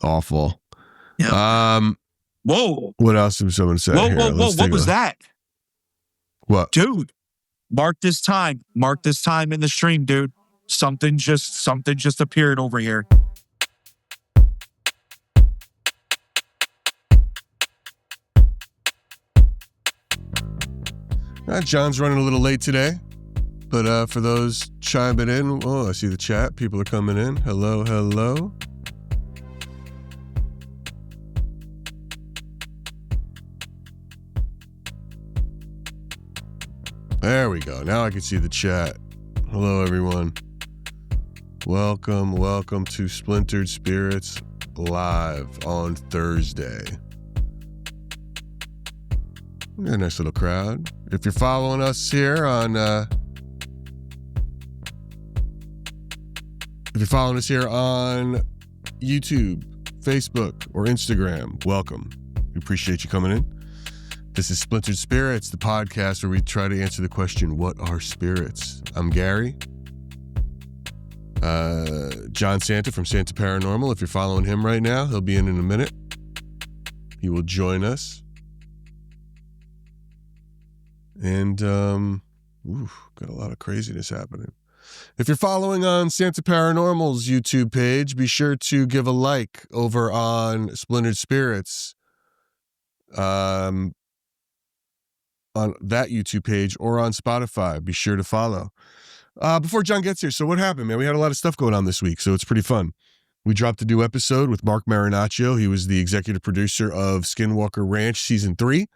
Awful. Yeah. Whoa. What else did someone say? Whoa, Here, whoa, whoa. What was that? What? Dude, mark this time. Mark this time in the stream, dude. Something just appeared over here. John's running a little late today, but for those chiming in, I see the chat. People are coming in. Hello, hello. There we go. Now I can see the chat. Hello, everyone. Welcome to Splintered Spirits live on Thursday. A nice little crowd. If you're following us here on YouTube, Facebook, or Instagram, welcome. We appreciate you coming in. This is Splintered Spirits, the podcast where we try to answer the question, what are spirits? I'm Gary. John Santa from Santa Paranormal. If you're following him right now, he'll be in a minute. He will join us. And, got a lot of craziness happening. If you're following on Santa Paranormal's YouTube page, be sure to give a like over on Splintered Spirits, on that YouTube page, or on Spotify. Be sure to follow. Before John gets here, so what happened, man? We had a lot of stuff going on this week, so it's pretty fun. We dropped a new episode with Mark Marinaccio. He was the executive producer of Skinwalker Ranch Season 3.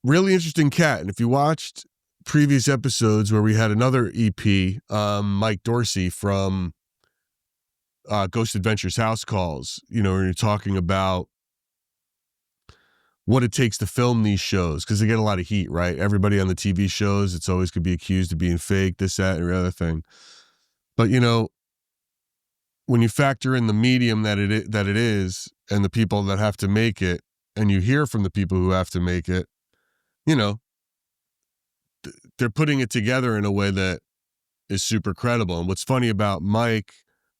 Really interesting cat. And if you watched previous episodes where we had another EP, Mike Dorsey from Ghost Adventures House Calls, when you're talking about what it takes to film these shows, because they get a lot of heat, right? Everybody on the TV shows, it's always could be accused of being fake, this, that, and the other thing. But, when you factor in the medium that it is and the people that have to make it, and you hear from the people who have to make it, they're putting it together in a way that is super credible. And what's funny about Mike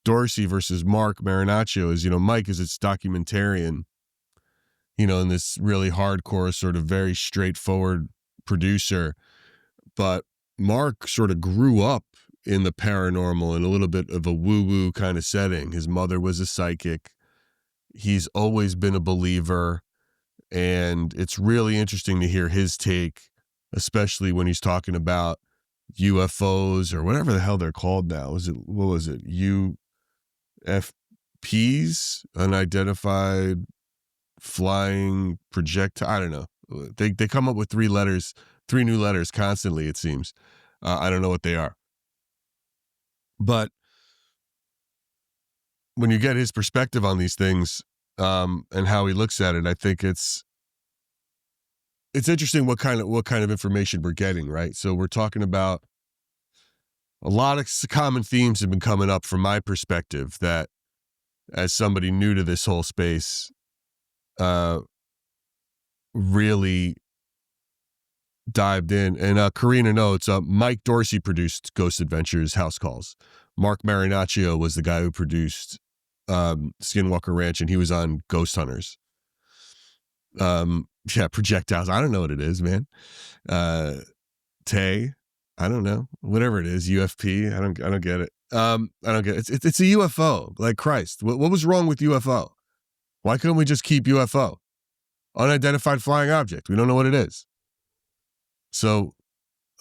Dorsey versus Mark Marinaccio is, Mike is its documentarian, and this really hardcore, sort of very straightforward producer. But Mark sort of grew up in the paranormal in a little bit of a woo-woo kind of setting. His mother was a psychic. He's always been a believer. And it's really interesting to hear his take, especially when he's talking about UFOs or whatever the hell they're called now. What was it? UFPs? Unidentified flying projectile. I don't know. They come up with three new letters constantly, it seems. I don't know what they are. But when you get his perspective on these things, and how he looks at it, I think it's interesting what kind of information we're getting, right? So we're talking about a lot of common themes have been coming up from my perspective that, as somebody new to this whole space, really dived in. And Karina notes, Mike Dorsey produced Ghost Adventures House Calls. Mark Marinaccio was the guy who produced Skinwalker Ranch, and he was on Ghost Hunters. Projectiles. I don't know what it is, man. Tay. I don't know. Whatever it is, UFP. I don't get it. I don't get it. It's a UFO. Like Christ. What was wrong with UFO? Why couldn't we just keep UFO? Unidentified flying object. We don't know what it is. So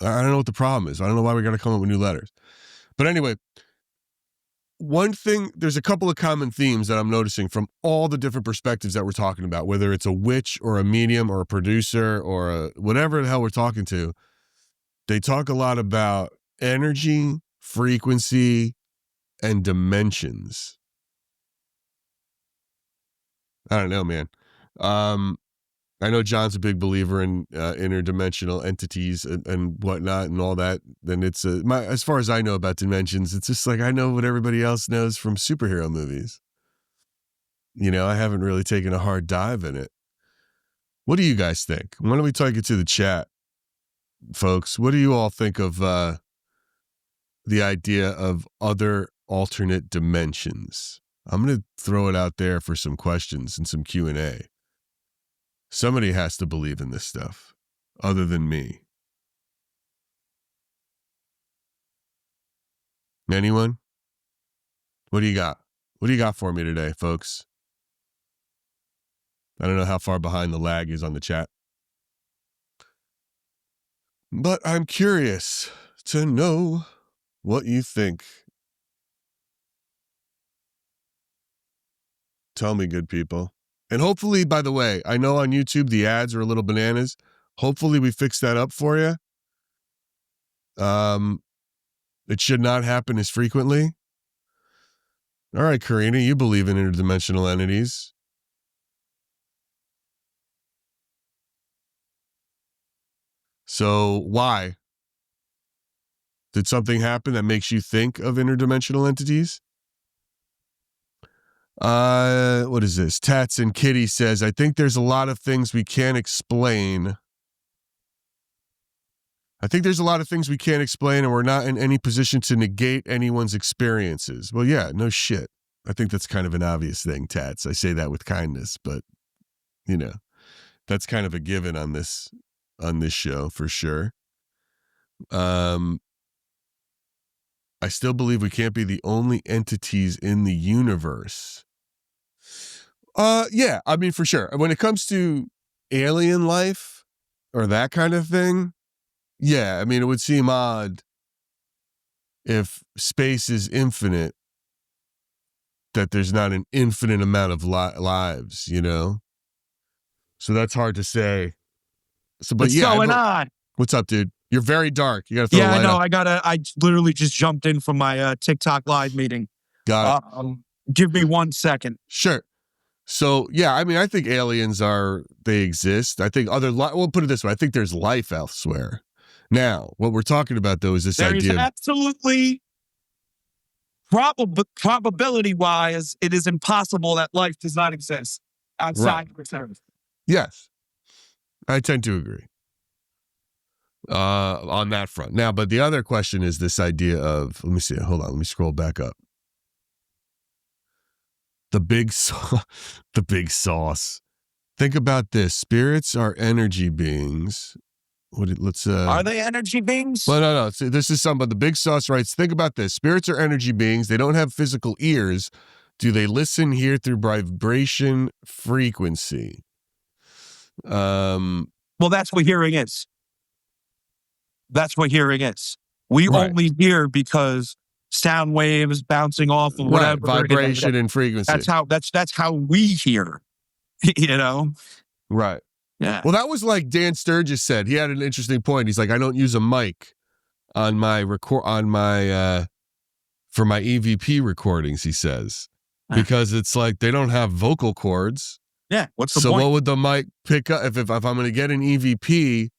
I don't know what the problem is. I don't know why we got to come up with new letters. But anyway, one thing, there's a couple of common themes that I'm noticing from all the different perspectives that we're talking about, whether it's a witch or a medium or a producer or whatever the hell we're talking to. They talk a lot about energy, frequency, and dimensions. I don't know, man. I know John's a big believer in interdimensional entities and whatnot and all that. And it's as far as I know about dimensions, it's just like I know what everybody else knows from superhero movies. I haven't really taken a hard dive in it. What do you guys think? Why don't we take it to the chat, folks? What do you all think of the idea of other alternate dimensions? I'm going to throw it out there for some questions and some Q&A. Somebody has to believe in this stuff other than me. Anyone? What do you got? What do you got for me today, folks? I don't know how far behind the lag is on the chat, but I'm curious to know what you think. Tell me, good people. And hopefully, by the way, I know on YouTube the ads are a little bananas. Hopefully we fix that up for you. It should not happen as frequently. All right, Karina, you believe in interdimensional entities. So why? Did something happen that makes you think of interdimensional entities? What is this? Tats and Kitty says, I think there's a lot of things we can't explain. And we're not in any position to negate anyone's experiences. Well, yeah, no shit. I think that's kind of an obvious thing, Tats. I say that with kindness, but, you know, that's kind of a given on this show for sure. I still believe we can't be the only entities in the universe. Yeah, I mean, for sure. When it comes to alien life or that kind of thing, yeah, I mean, it would seem odd if space is infinite, that there's not an infinite amount of lives, you know? So that's hard to say. So, but What's going on? What's up, dude? You're very dark. You got to throw a light up. I literally just jumped in from my TikTok live meeting. Got it. Give me 1 second. Sure. So, yeah, I mean, I think aliens they exist. I think we'll put it this way. I think there's life elsewhere. Now, what we're talking about, though, is this idea. There is absolutely, probability-wise, it is impossible that life does not exist outside of Earth. Yes. I tend to agree on that front. Now, but the other question is this idea of, let me see, hold on, let me scroll back up. The big sauce. Think about this. Spirits are energy beings. Are they energy beings? Well, no. So this is something. The big sauce writes, think about this. Spirits are energy beings. They don't have physical ears. Do they listen, hear through vibration frequency? Well, that's what hearing is. We only hear because sound waves bouncing off of whatever vibration and frequency. That's how we hear. You know? Right. Yeah. Well, that was like Dan Sturgis said. He had an interesting point. He's like, I don't use a mic on my for my EVP recordings, he says. Because it's like they don't have vocal cords. Yeah. What's the point? So what would the mic pick up? If I'm going to get an EVP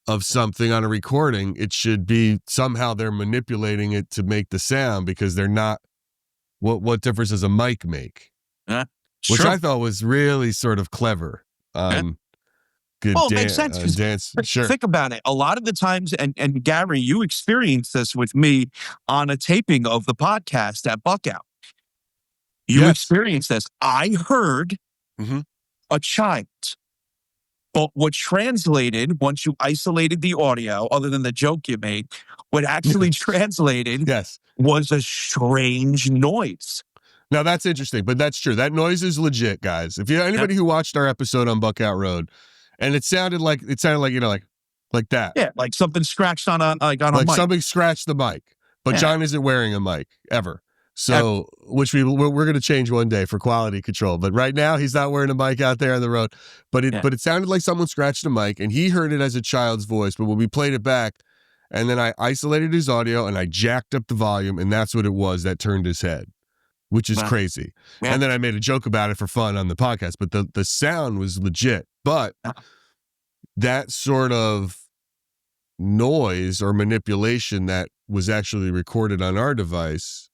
of something on a recording, it should be somehow they're manipulating it to make the sound, because they're not. What difference does a mic make? Which I thought was really sort of clever. Good it makes sense. Dance. Sure. Think about it. A lot of the times, and Gary, you experienced this with me on a taping of the podcast at Buckout. You experienced this. I heard a child. But what translated, once you isolated the audio, other than the joke you made, what actually translated was a strange noise. Now, that's interesting, but that's true. That noise is legit, guys. If you anybody who watched our episode on Buckout Road, and it sounded like you know, like that. Yeah, like something scratched on a mic. Like something scratched the mic. But John isn't wearing a mic ever. So, which we're going to change one day for quality control. But right now, he's not wearing a mic out there on the road. But it sounded like someone scratched a mic, and he heard it as a child's voice. But when we played it back, and then I isolated his audio, and I jacked up the volume, and that's what it was that turned his head, which is crazy. Yeah. And then I made a joke about it for fun on the podcast. But the sound was legit. But that sort of noise or manipulation that was actually recorded on our device,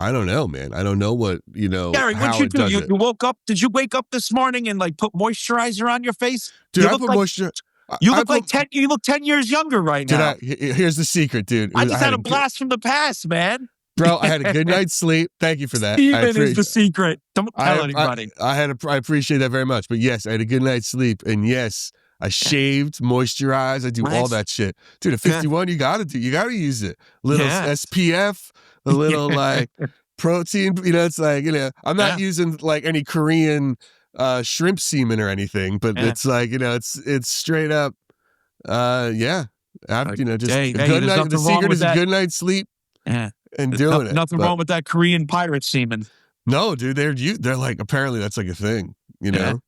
I don't know, man. I don't know what, Gary, what'd you do? You woke up? Did you wake up this morning and put moisturizer on your face? Dude, I put moisture. You look 10 years younger right now. Here's the secret, dude. I just had a blast from the past, man. Bro, I had a good night's sleep. Thank you for that. Steven is the secret. Don't tell anybody. I appreciate that very much. But yes, I had a good night's sleep. And yes, I shaved, moisturized. I do all that shit. Dude, at 51, you got to use it. Little SPF, a little like protein. It's like, I'm not using like any Korean shrimp semen or anything, but it's like, it's straight up, after, just a good night. The secret is a good night's sleep. Yeah. And doing it. Nothing wrong with that Korean pirate semen. No, dude, they're like, apparently that's like a thing, Yeah.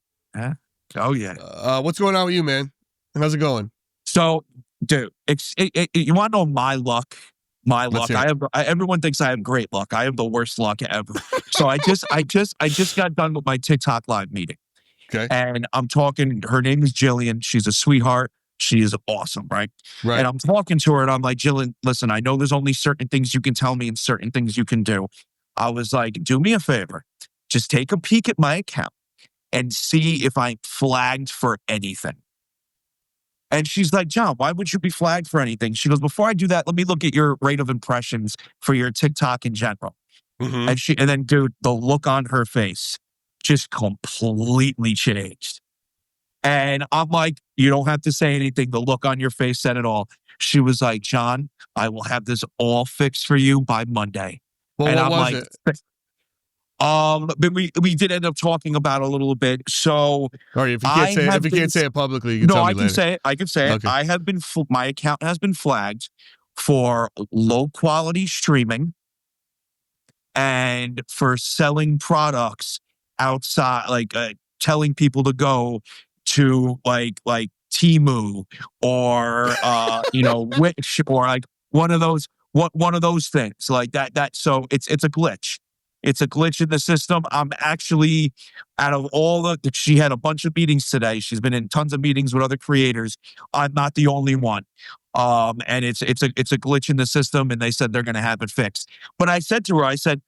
Oh yeah. What's going on with you, man? How's it going? So, dude, you want to know my luck? My luck. Everyone thinks I have great luck. I have the worst luck ever. So I just got done with my TikTok live meeting. Okay. And I'm talking. Her name is Jillian. She's a sweetheart. She is awesome, right? Right. And I'm talking to her and I'm like, Jillian, listen, I know there's only certain things you can tell me and certain things you can do. I was like, do me a favor. Just take a peek at my account and see if I'm flagged for anything. And she's like, John, why would you be flagged for anything? She goes, before I do that, let me look at your rate of impressions for your TikTok in general. Mm-hmm. And then, dude, the look on her face just completely changed. And I'm like, you don't have to say anything. The look on your face said it all. She was like, John, I will have this all fixed for you by Monday. Well, and what I'm was like, it? But we did end up talking about it a little bit. So, all right, if you can't say it publicly, you can tell me later. No, I can say it. I can say it. I have been. My account has been flagged for low quality streaming and for selling products outside, like telling people to go to like Temu or Wish or like one of those things like that. So it's a glitch. It's a glitch in the system. I'm actually, out of all she had a bunch of meetings today. She's been in tons of meetings with other creators. I'm not the only one. And it's a glitch in the system, and they said they're going to have it fixed. But I said to her, I said,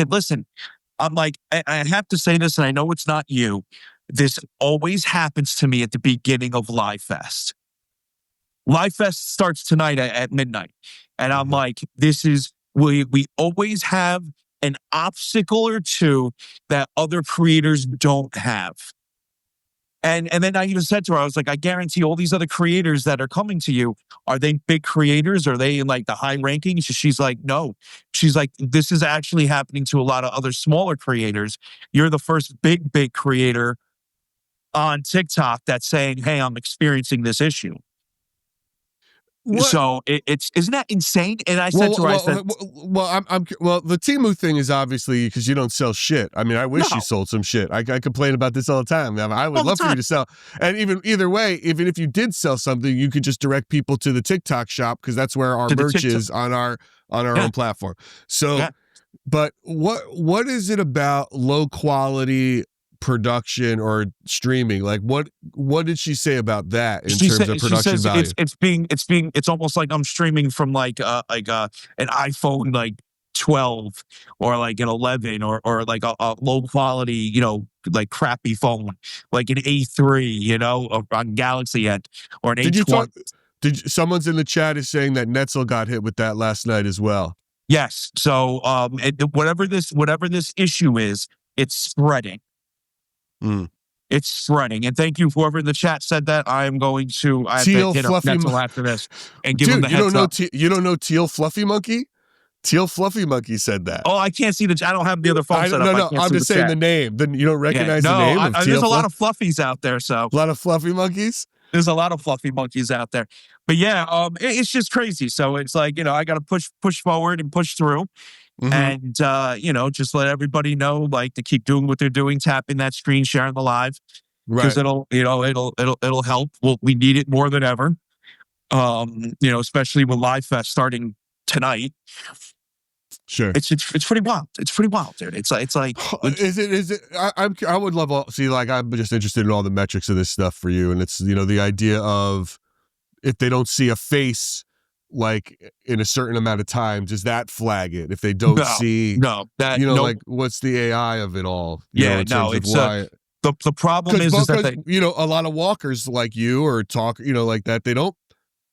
listen, I'm like, I have to say this, and I know it's not you. This always happens to me at the beginning of Live Fest. Live Fest starts tonight at midnight. And I'm like, we always have an obstacle or two that other creators don't have. And then I even said to her, I was like, I guarantee all these other creators that are coming to you, are they big creators? Are they in like the high rankings? She's like, no. She's like, this is actually happening to a lot of other smaller creators. You're the first big creator on TikTok that's saying, hey, I'm experiencing this issue. What? So isn't that insane? And I said to her, the Temu thing is obviously because you don't sell shit. I mean, I wish you sold some shit. I complain about this all the time. I would love for you to sell. And either way, even if you did sell something, you could just direct people to the TikTok shop because that's where our merch is on our own platform. So, but what is it about low quality production or streaming? Like what did she say about that in terms of production value? It's almost like I'm streaming from like an iPhone like 12 or like an 11 or like a low quality, like crappy phone, like an A3, on Galaxy End or an A20. Someone's in the chat is saying that Netzel got hit with that last night as well. Yes. So whatever this issue is, it's spreading. It's spreading. And thank you, whoever in the chat said that. I am going to hit up Netzel after this and give him the heads up. You don't know Teal Fluffy Monkey? Teal Fluffy Monkey said that. Oh, I can't see I don't have the other phone set up. No, I'm just saying the name. Then you don't recognize the name of Teal? There's a lot of fluffies out there. So a lot of fluffy monkeys? There's a lot of fluffy monkeys out there. But yeah, it's just crazy. So it's like, I got to push forward and push through. And, just let everybody know, like, to keep doing what they're doing, tapping that screen, sharing the live. Because it'll help. Well, we need it more than ever. Especially with Live Fest starting tonight. Sure. It's pretty wild. It's pretty wild, dude. It's like is it I would love I'm just interested in all the metrics of this stuff for you. And it's, the idea of if they don't see a face like in a certain amount of time, does that flag it? If they don't see like what's the AI of it all? The problem is that a lot of walkers like you or talk, like that, they don't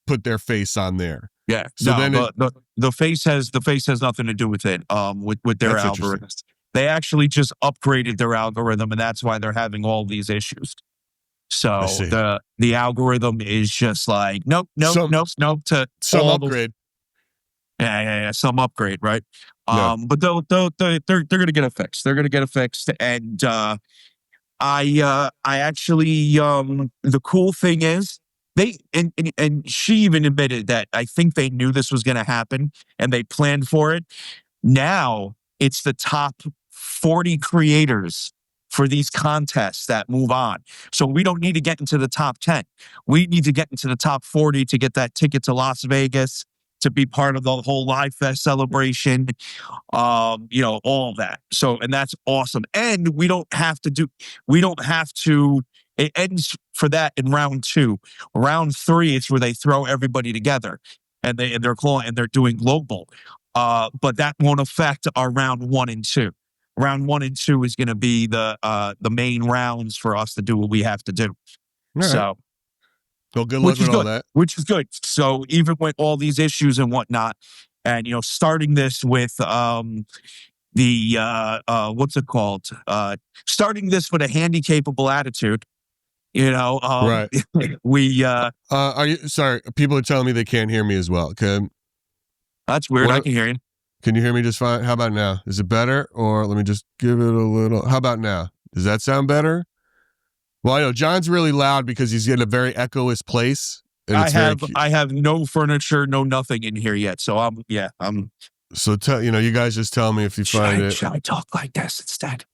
put their face on there. Yeah. So No, then it, the face has nothing to do with it. With their that's interesting. algorithms. They actually just upgraded their algorithm, and that's why they're having all these issues. I So see. the algorithm is just like nope, nope, Some nope, nope to some all the upgrade. yeah, some upgrade, right? Yeah. But they're gonna get it fixed. They're gonna get it fixed, and I actually the cool thing is they and she even admitted that I think they knew this was gonna happen and they planned for it. Now it's the top 40 creators for these contests that move on. So we don't need to get into the top 10. We need to get into the top 40 to get that ticket to Las Vegas to be part of the whole Live Fest celebration, all that. So, and that's awesome. And we don't have to, it ends for that in round 2. Round 3 is where they throw everybody together and they're doing global. But that won't affect our round 1 and 2. Round 1 and 2 is going to be the main rounds for us to do what we have to do. All right. So, Well, good luck with all that. which is good. So even with all these issues and whatnot, and starting this with what's it called? Starting this with a handy capable attitude. Right. We Are you sorry? People are telling me they can't hear me as well. that's weird. I can hear you. Can you hear me just fine? How about now? Is it better? Or let me just give it a little. How about now? Does that sound better? Well, I know John's really loud because he's in a very echoous place. And I have no furniture, no nothing in here yet. So I'm. So you guys just tell me if you find it. Should I talk like this instead?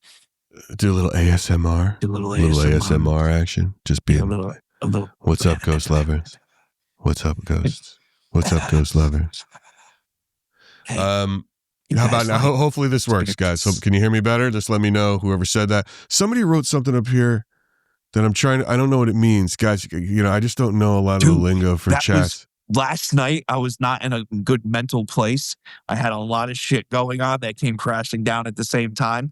Do a little ASMR. Do a little ASMR action. Just be a little. What's up, ghost lovers? What's up, ghosts? What's up, ghost lovers? Hey, how about now? Hopefully this works, guys. So can you hear me better? Just let me know. Whoever said that. Somebody wrote something up here that I'm trying to. I don't know what it means, guys. I just don't know a lot of the lingo for chats. Last night, I was not in a good mental place. I had a lot of shit going on that came crashing down at the same time.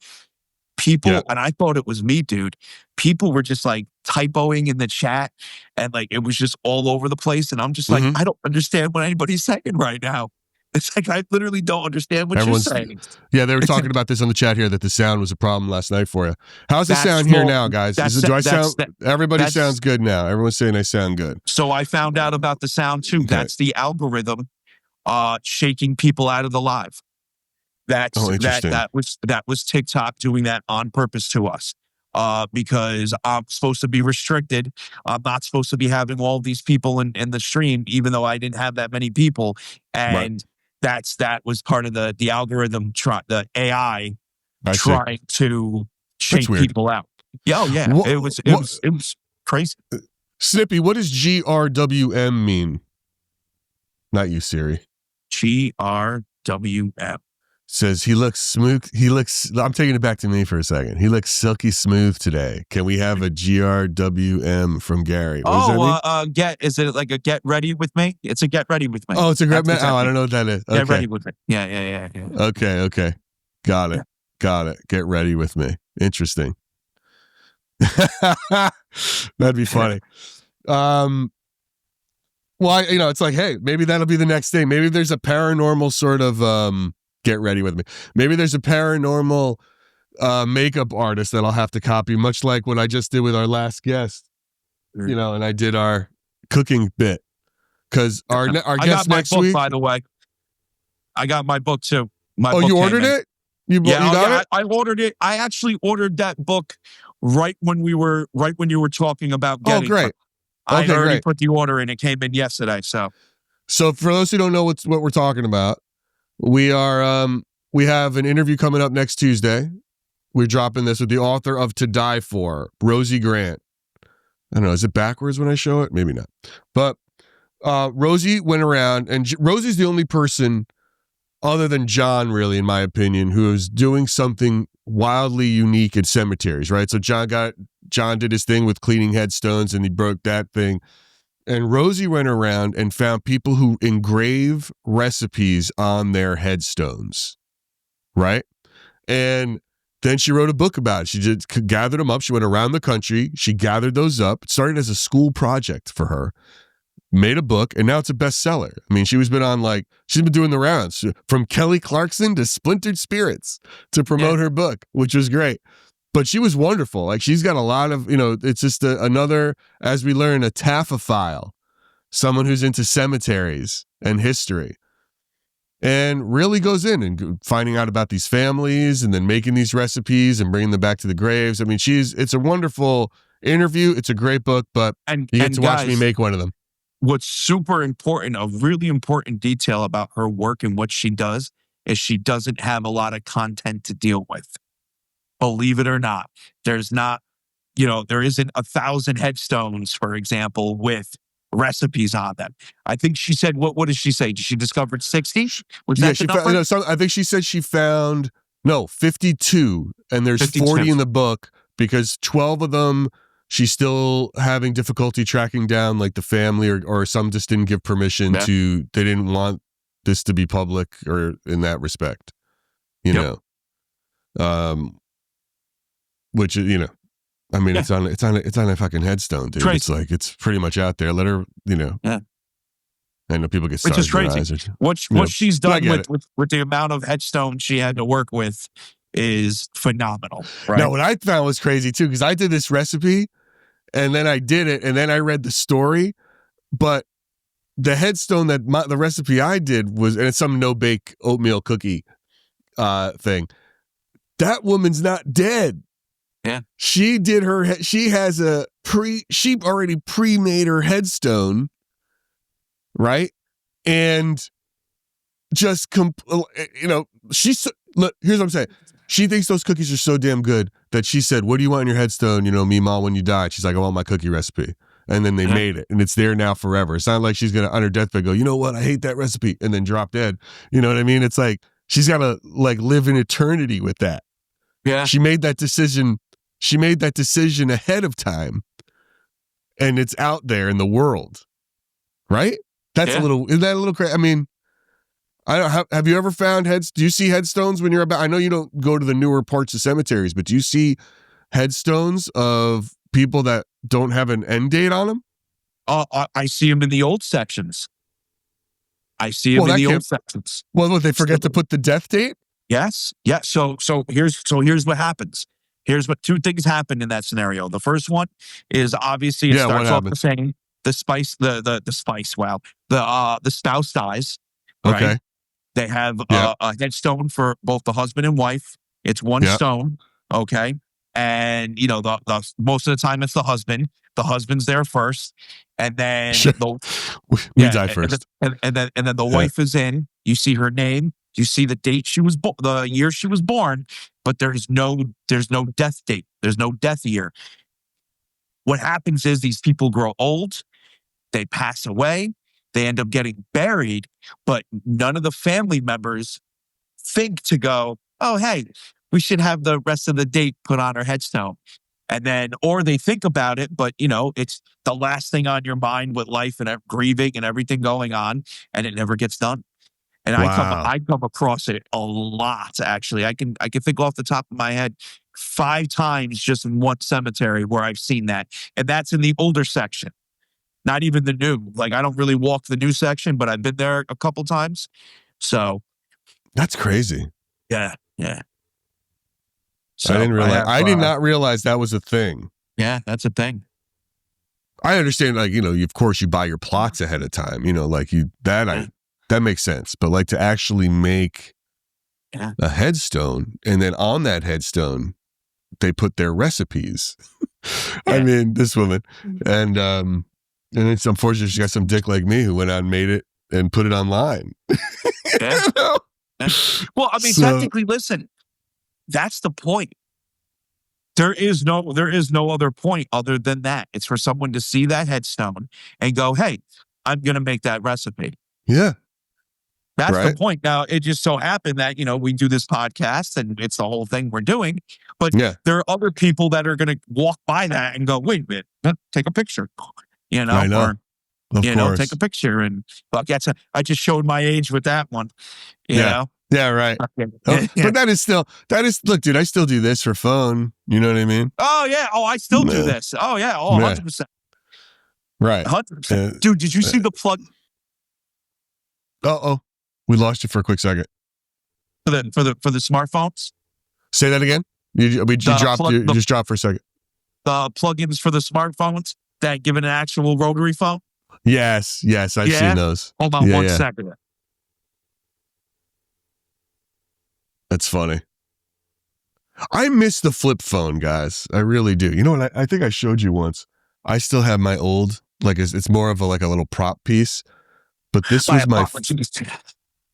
People, and I thought it was me, dude. People were just like typoing in the chat and like it was just all over the place. And I'm just like, I don't understand what anybody's saying right now. It's like, I literally don't understand what you're saying. Yeah, they were talking about this on the chat here, that the sound was a problem last night for you. How's the sound here now, guys? Everybody sounds good now. Everyone's saying I sound good. So I found out about the sound too. Okay. That's the algorithm shaking people out of the live. That was TikTok doing that on purpose to us. Because I'm supposed to be restricted. I'm not supposed to be having all these people in the stream, even though I didn't have that many people. And that was part of the algorithm, the AI trying to shake people out. Yeah, it was crazy. Snippy, what does GRWM mean? Not you, Siri. GRWM. Says he looks smooth. I'm taking it back to me for a second. He looks silky smooth today. Can we have a GRWM from Gary? What does that mean? Is it like a get ready with me? It's a get ready with me. Oh, it's a get ready. I don't know what that is. Okay. Get ready with me. Yeah. Okay. Got it. Get ready with me. Interesting. That'd be funny. Well, it's like, hey, maybe that'll be the next thing. Maybe there's a paranormal sort of get ready with me. Maybe there's a paranormal makeup artist that I'll have to copy, much like what I just did with our last guest. And I did our cooking bit. Because our guest next week. By the way, I got my book too. You ordered it? You got it? I ordered it. I actually ordered that book right when you were talking about getting. Oh, great. I already put the order in. It came in yesterday. So for those who don't know what we're talking about, we have an interview coming up next Tuesday. We're dropping this with the author of To Die For, Rosie Grant. I don't know, is it backwards when I show it? Maybe not. But Rosie went around, and Rosie's the only person other than John, really, in my opinion, who is doing something wildly unique at cemeteries, right? So John did his thing with cleaning headstones, and he broke that thing. And Rosie went around and found people who engrave recipes on their headstones, right? And then she wrote a book about it. She just gathered them up. She went around the country. She gathered those up. It started as a school project for her. made a book, and now it's a bestseller. I mean, she's been doing the rounds from Kelly Clarkson to Splintered Spirits to promote her book, which was great. But she was wonderful. Like, she's got a lot of, it's just another, as we learn, a taphophile, someone who's into cemeteries and history, and really goes in and finding out about these families and then making these recipes and bringing them back to the graves. I mean, it's a wonderful interview. It's a great book, but you get to watch me make one of them. What's super important, a really important detail about her work and what she does, is she doesn't have a lot of content to deal with. Believe it or not, there's not, there isn't 1,000 headstones, for example, with recipes on them. I think she said, what did she say? She discovered 60? Was that the number? I think she said she found 52, and there's 52. 40 in the book, because 12 of them she's still having difficulty tracking down, like the family, or some just didn't give permission they didn't want this to be public, or in that respect, which, I mean, it's on a fucking headstone, dude. Crazy. It's like, it's pretty much out there. Let her, I know people get which is crazy. What she's done with the amount of headstones she had to work with is phenomenal. Right? Now, what I found was crazy too, because I did this recipe, and then I did it, and then I read the story, but the headstone that the recipe I did was, and it's some no-bake oatmeal cookie thing. That woman's not dead. Yeah. She has she already pre-made her headstone, right? And just, look, here's what I'm saying. She thinks those cookies are so damn good that she said, "What do you want in your headstone, Meemaw, when you die?" She's like, "I want my cookie recipe." And then they made it, and it's there now forever. It's not like she's going to, on her deathbed, go, "You know what? I hate that recipe," and then drop dead. You know what I mean? It's like, she's got to live in eternity with that. Yeah. She made that decision ahead of time, and it's out there in the world, right? Isn't that a little crazy? I mean, have you ever found do you see headstones when you're about, I know you don't go to the newer parts of cemeteries, but do you see headstones of people that don't have an end date on them? I see them in the old sections. Sections. Well, they forget to put the death date? Yes. Yeah. So here's what happens. Here's what two things happen in that scenario. The first one is, obviously, it starts off the same. The spouse dies. Right? Okay. They have a headstone for both the husband and wife. It's one stone. Okay. And the most of the time it's the husband. The husband's there first, and then we die first. And then the wife is in. You see her name. You see the date the year she was born, but there's no death date. There's no death year. What happens is, these people grow old, they pass away, they end up getting buried, but none of the family members think to go, "Oh, hey, we should have the rest of the date put on our headstone." And then, or they think about it, but it's the last thing on your mind with life and grieving and everything going on, and it never gets done. And I come across it a lot, actually. I can think off the top of my head 5 times just in one cemetery where I've seen that. And that's in the older section, not even the new. Like, I don't really walk the new section, but I've been there a couple times. So that's crazy. Yeah. So I didn't realize. I did not realize that was a thing. Yeah, that's a thing. I understand, of course you buy your plots ahead of time, that makes sense. But to actually make a headstone, and then on that headstone, they put their recipes. I mean, this woman, and it's unfortunate she got some dick like me who went out and made it and put it online. Well, I mean, technically, listen, that's the point. There is no other point other than that. It's for someone to see that headstone and go, "Hey, I'm going to make that recipe." Yeah. That's the point. Now, it just so happened that, we do this podcast and it's the whole thing we're doing. But there are other people that are going to walk by that and go, "Wait a minute, take a picture." I know. Or, course. Take a picture. And I just showed my age with that one. You know? Yeah, right. But that is, look, dude, I still do this for phone. You know what I mean? Oh, yeah. Oh, I still do this. Oh, yeah. Oh, 100%. Right. 100%. Dude, did you see the plug? Oh, we lost you for a quick second. For the smartphones? Say that again. You just dropped for a second. The plugins for the smartphones that give it an actual rotary phone? Yes, I've seen those. Hold on one second. That's funny. I miss the flip phone, guys. I really do. You know what? I think I showed you once. I still have my old, like it's more of a little prop piece, but this was my.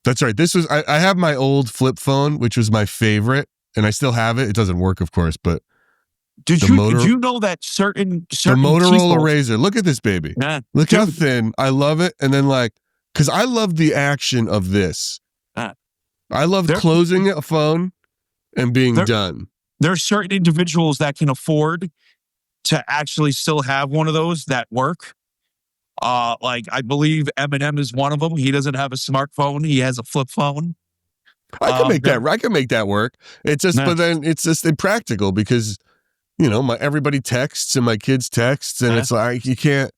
That's right. This was I have my old flip phone, which was my favorite, and I still have it. It doesn't work, of course, but did you know that certain the Motorola Razr? Look at this baby. Yeah, look how thin. I love it, and then because I love the action of this. I love closing a phone and being done. There are certain individuals that can afford to actually still have one of those that work. Like I believe Eminem is one of them. He doesn't have a smartphone. He has a flip phone. I can make that. I can make that work. It's just, but then it's just impractical because, everybody texts and my kids texts, and it's like you can't.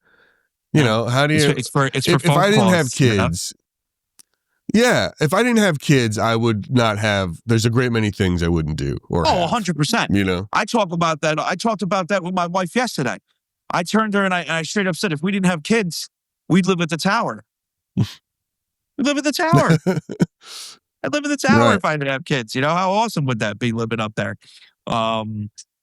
How do you? It's for if I didn't have kids. Yeah, if I didn't have kids, I would not have. There's a great many things I wouldn't do. 100%. I talk about that. I talked about that with my wife yesterday. I turned to her and I straight up said, if we didn't have kids, we'd live at the tower. We'd live at the tower. I'd live at the tower if I didn't have kids. How awesome would that be living up there? I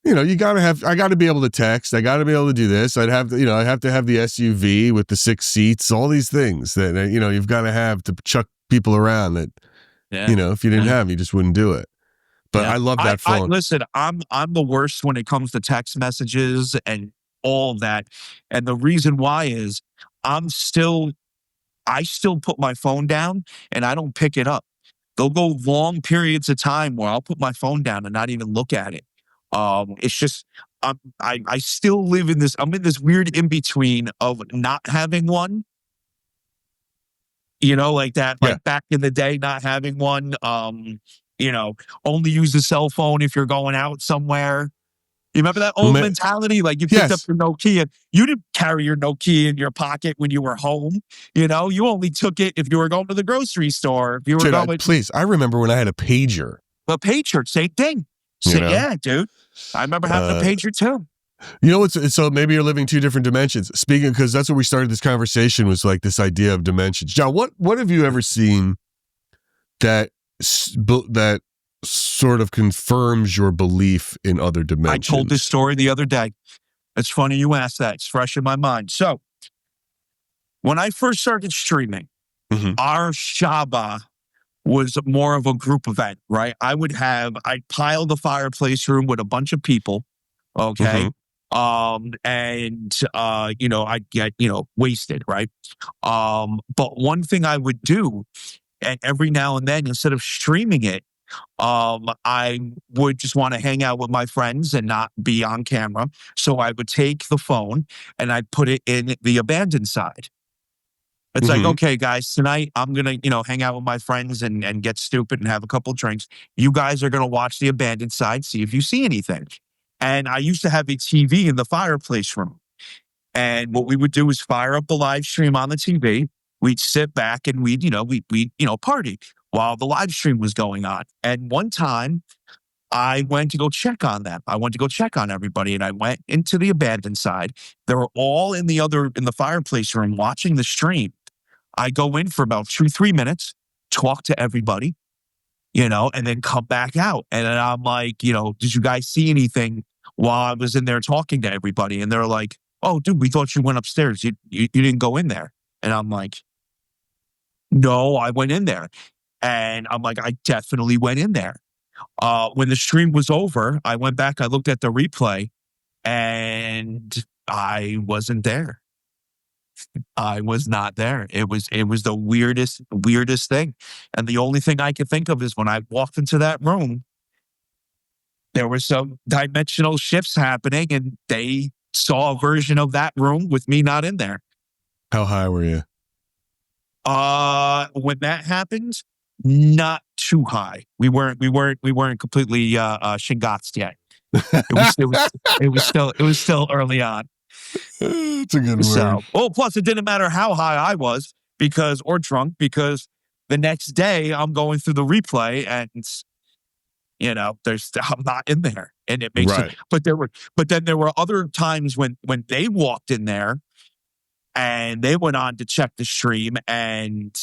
got to be able to text. I got to be able to do this. I'd have to, I'd have to have the SUV with the 6 seats, all these things that, you've got to have to chuck people around that, if you didn't have, you just wouldn't do it. But I love that phone. Listen, I'm the worst when it comes to text messages and all of that. And the reason why is I still put my phone down and I don't pick it up. There'll go long periods of time where I'll put my phone down and not even look at it. It's just, I still live in this, I'm in this weird in between of not having one, like that, like back in the day, not having one, only use the cell phone if you're going out somewhere. You remember that old mentality? Like you picked up your Nokia. You didn't carry your Nokia in your pocket when you were home. You only took it if you were going to the grocery store. If you were going, please. I remember when I had a pager. A pager, same thing. Yeah, dude. I remember having a pager too. So maybe you're living 2 different dimensions. Speaking, because that's what we started this conversation was like this idea of dimensions. John, what have you ever seen that sort of confirms your belief in other dimensions? I told this story the other day. It's funny you asked that. It's fresh in my mind. So when I first started streaming, our Shaba was more of a group event, right? I'd pile the fireplace room with a bunch of people. Okay. I'd get, wasted, right? But one thing I would do, and every now and then, instead of streaming it, I would just want to hang out with my friends and not be on camera. So I would take the phone and I'd put it in the abandoned side. It's like, okay, guys, tonight I'm going to, hang out with my friends and get stupid and have a couple drinks. You guys are going to watch the abandoned side, see if you see anything. And I used to have a TV in the fireplace room. And what we would do is fire up the live stream on the TV. We'd sit back and we'd party while the live stream was going on. And one time I went to go check on them. I went to go check on everybody and I went into the abandoned side. They were all in the fireplace room watching the stream. I go in for about 2-3 minutes, talk to everybody, and then come back out. And then I'm like, did you guys see anything while I was in there talking to everybody? And they're like, oh, dude, we thought you went upstairs. You didn't go in there. And I'm like, no, I went in there. And I'm like, I definitely went in there. When the stream was over, I went back, I looked at the replay, and I wasn't there. I was not there. It was the weirdest thing. And the only thing I could think of is when I walked into that room, there were some dimensional shifts happening and they saw a version of that room with me not in there. How high were you? When that happened, not too high. We weren't completely shingotsed yet. It was still early on. It's a good word. So, plus it didn't matter how high I was or drunk, because the next day I'm going through the replay and, I'm not in there, and it makes it. Right. But then there were other times when they walked in there and they went on to check the stream and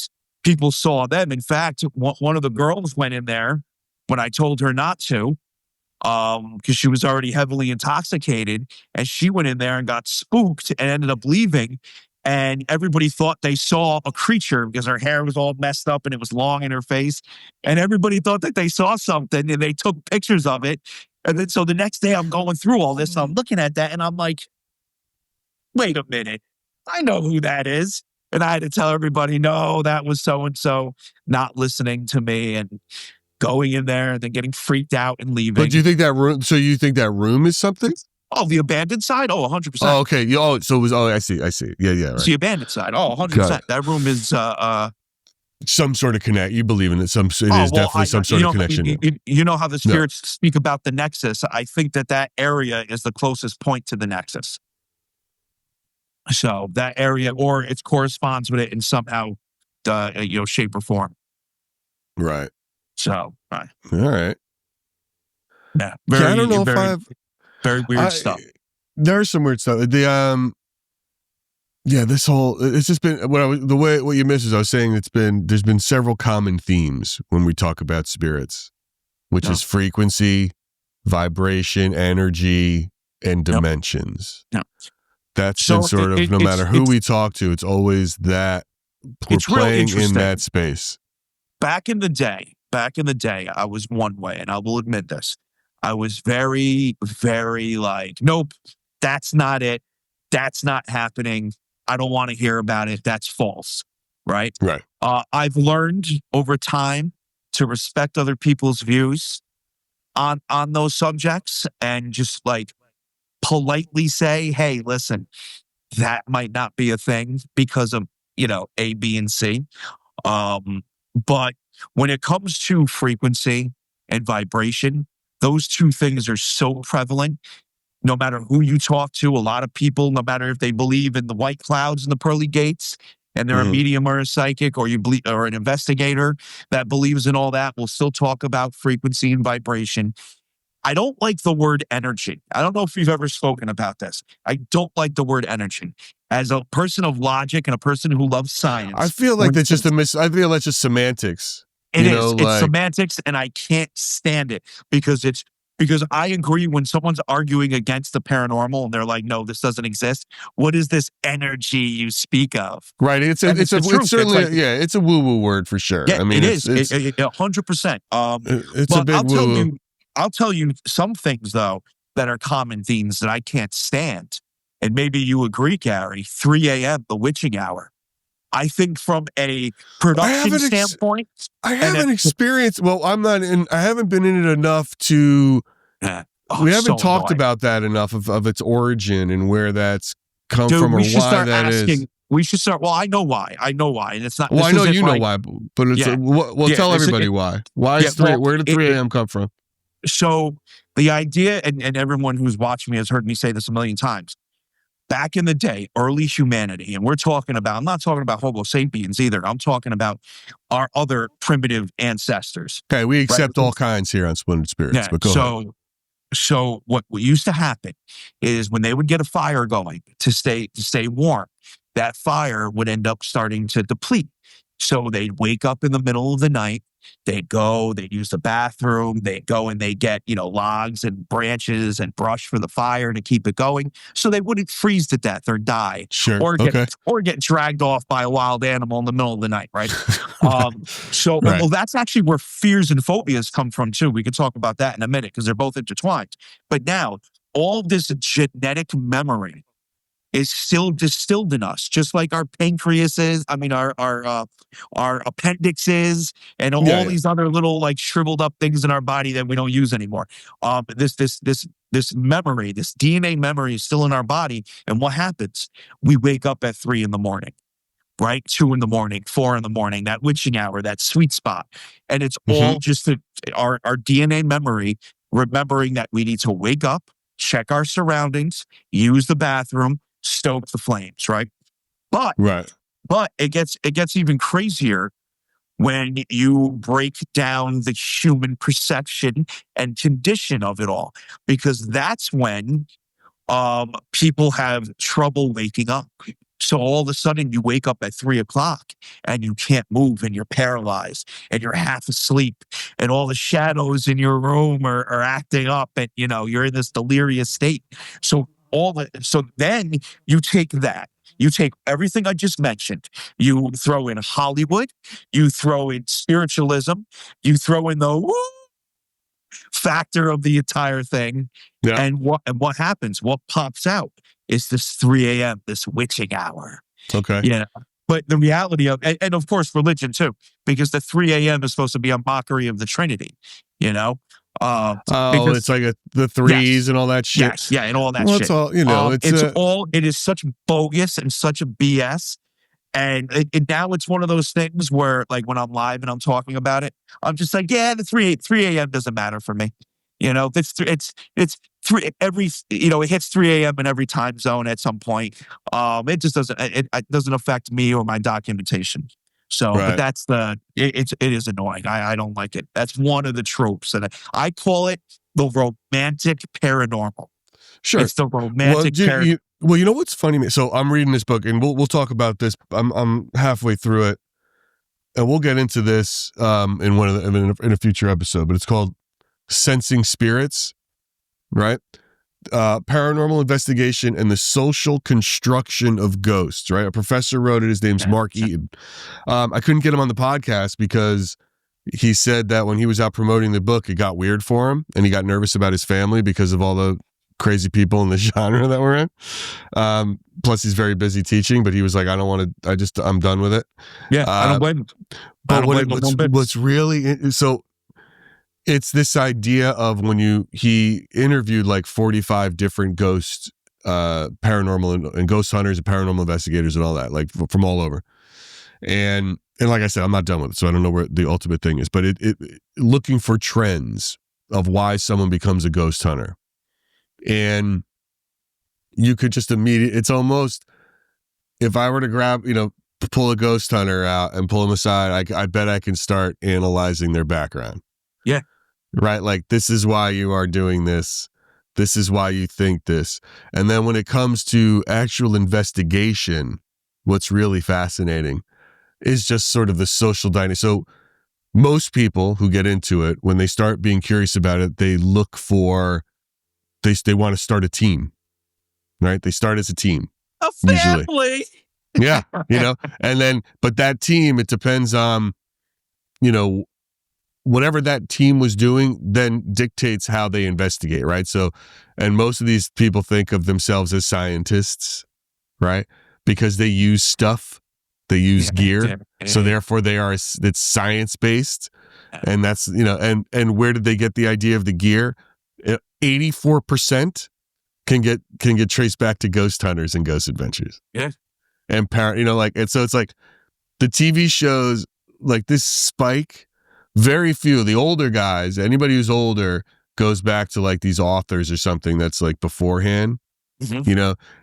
people saw them. In fact, one of the girls went in there when I told her not to, because she was already heavily intoxicated, and she went in there and got spooked and ended up leaving. And everybody thought they saw a creature because her hair was all messed up and it was long in her face. And everybody thought that they saw something, and they took pictures of it. And then so the next day I'm going through all this, I'm looking at that and I'm like, wait a minute, I know who that is. And I had to tell everybody, no, that was so and so not listening to me and going in there and then getting freaked out and leaving. But do you think that room? So you think that room is something? Oh, the abandoned side? Oh, 100%. Oh, okay. So it was. Oh, I see. Yeah, right. It's the abandoned side. Oh, 100%. That room is some sort of connect. You believe in it. It is definitely some sort of connection. You know how the spirits speak about the nexus. I think that area is the closest point to the nexus. So that area, or it corresponds with it in somehow, shape or form. Right. So, right. All right. Yeah. I don't know if I've very weird stuff. There's some weird stuff. This whole, it's just been what you missed is I was saying there's been several common themes when we talk about spirits, which is frequency, vibration, energy, and dimensions. Yeah. That's been sort of, no matter who we talk to, it's always that we're playing in that space. Back in the day, I was one way, and I will admit this. I was very, very like, nope, that's not it. That's not happening. I don't want to hear about it. That's false. Right? Right. I've learned over time to respect other people's views on those subjects and just like politely say, hey, listen, that might not be a thing because of, A, B, and C. But when it comes to frequency and vibration, those two things are so prevalent. No matter who you talk to, a lot of people, no matter if they believe in the white clouds and the pearly gates, and they're a medium or a psychic, or or an investigator that believes in all that, will still talk about frequency and vibration. I don't like the word energy. I don't know if you've ever spoken about this. I don't like the word energy. As a person of logic and a person who loves science, I feel like that's just I feel that's just semantics. It's semantics, and I can't stand it because I agree when someone's arguing against the paranormal and they're like, no, this doesn't exist. What is this energy you speak of? Right. It's certainly, it's a woo-woo word for sure. Yeah, I mean, it is 100%. It's a big woo-woo. I'll tell you some things though that are common themes that I can't stand. And maybe you agree, Gary, 3 a.m., the witching hour. I think from a production standpoint, I haven't experienced. Well, I haven't been in it enough to. We haven't talked about that enough of its origin and where that's come from, or why that is. We should start. Well, I know why, and it's not. Well, I know you know why, but it's tell everybody why. Why is where did 3 a.m. come from? So the idea, and everyone who's watching me has heard me say this a million times. Back in the day, early humanity, and I'm not talking about Homo sapiens either. I'm talking about our other primitive ancestors. Okay, we accept all kinds here on Splintered Spirits, but go ahead. So what used to happen is when they would get a fire going to stay warm, that fire would end up starting to deplete. So they'd wake up in the middle of the night. They'd use the bathroom. They'd go and they get, logs and branches and brush for the fire to keep it going. So they wouldn't freeze to death or die. Sure. Or get dragged off by a wild animal in the middle of the night, right? Well, that's actually where fears and phobias come from too. We can talk about that in a minute because they're both intertwined. But now all this genetic memory is still distilled in us, just like our pancreas is. I mean, our appendix is, and all these other little like shriveled up things in our body that we don't use anymore. This memory, this DNA memory, is still in our body. And what happens? We wake up at 3 a.m, right? 2 a.m, 4 a.m, that witching hour, that sweet spot, and it's all just our DNA memory, remembering that we need to wake up, check our surroundings, use the bathroom, stoke the flames, right? But Right. it gets even crazier when you break down the human perception and condition of it all, because that's when people have trouble waking up. So all of a sudden you wake up at 3 o'clock and you can't move and you're paralyzed and you're half asleep and all the shadows in your room are acting up and you're in this delirious state. So then you take that. You take everything I just mentioned. You throw in Hollywood, you throw in spiritualism, you throw in the woo factor of the entire thing. Yeah. And what happens? What pops out is this 3 a.m., this witching hour. Okay. Yeah. But the reality of, and of course, religion too, because the 3 a.m. is supposed to be a mockery of the Trinity, Oh, because it's like the threes yes, and all that shit. yes, yeah, and all that Well, shit. it's all, It is such bogus and such a BS. And now it's one of those things where, like, when I'm live and I'm talking about it, I'm just like, yeah, the 3 a.m. doesn't matter for me. It's three every, it hits 3 a.m. in every time zone at some point. It just doesn't, it doesn't affect me or my documentation. So, but Right. that's it is annoying. I don't like it. That's one of the tropes. And I call it the romantic paranormal. Sure. It's the romantic paranormal. Well, you know what's funny? So I'm reading this book, and we'll talk about this. I'm halfway through it, and we'll get into this in a future episode. But it's called Sensing Spirits, right? Paranormal investigation and the social construction of ghosts. Right? A professor wrote it. His name's Mark Eaton. I couldn't get him on the podcast because he said that when he was out promoting the book, it got weird for him, and he got nervous about his family because of all the crazy people in the genre that we're in. Plus he's very busy teaching, but he was like, I don't want to, I'm done with it. Yeah. I don't blame him. But what's really, so it's this idea of when he interviewed like 45 different ghost, paranormal and ghost hunters and paranormal investigators and all that, like from all over. And like I said, I'm not done with it. So I don't know where the ultimate thing is, but it looking for trends of why someone becomes a ghost hunter. And you could just it's almost, if I were to grab, pull a ghost hunter out and pull him aside, I bet I can start analyzing their background. Yeah. Right? Like, this is why you are doing this. This is why you think this. And then when it comes to actual investigation, what's really fascinating is just sort of the social dynamic. So most people who get into it, when they start being curious about it, they look for, they want to start a team, right? They start as a team. A family. Usually. Yeah. And then, but that team, it depends on, whatever that team was doing then dictates how they investigate, right? So, and most of these people think of themselves as scientists, right? Because they use stuff, they use gear. So therefore it's science-based. And that's, and where did they get the idea of the gear? 84% can get traced back to ghost hunters and ghost adventures. Yeah. And and so it's like the TV shows, like this spike, very few, the older guys, anybody who's older goes back to like these authors or something that's like beforehand, and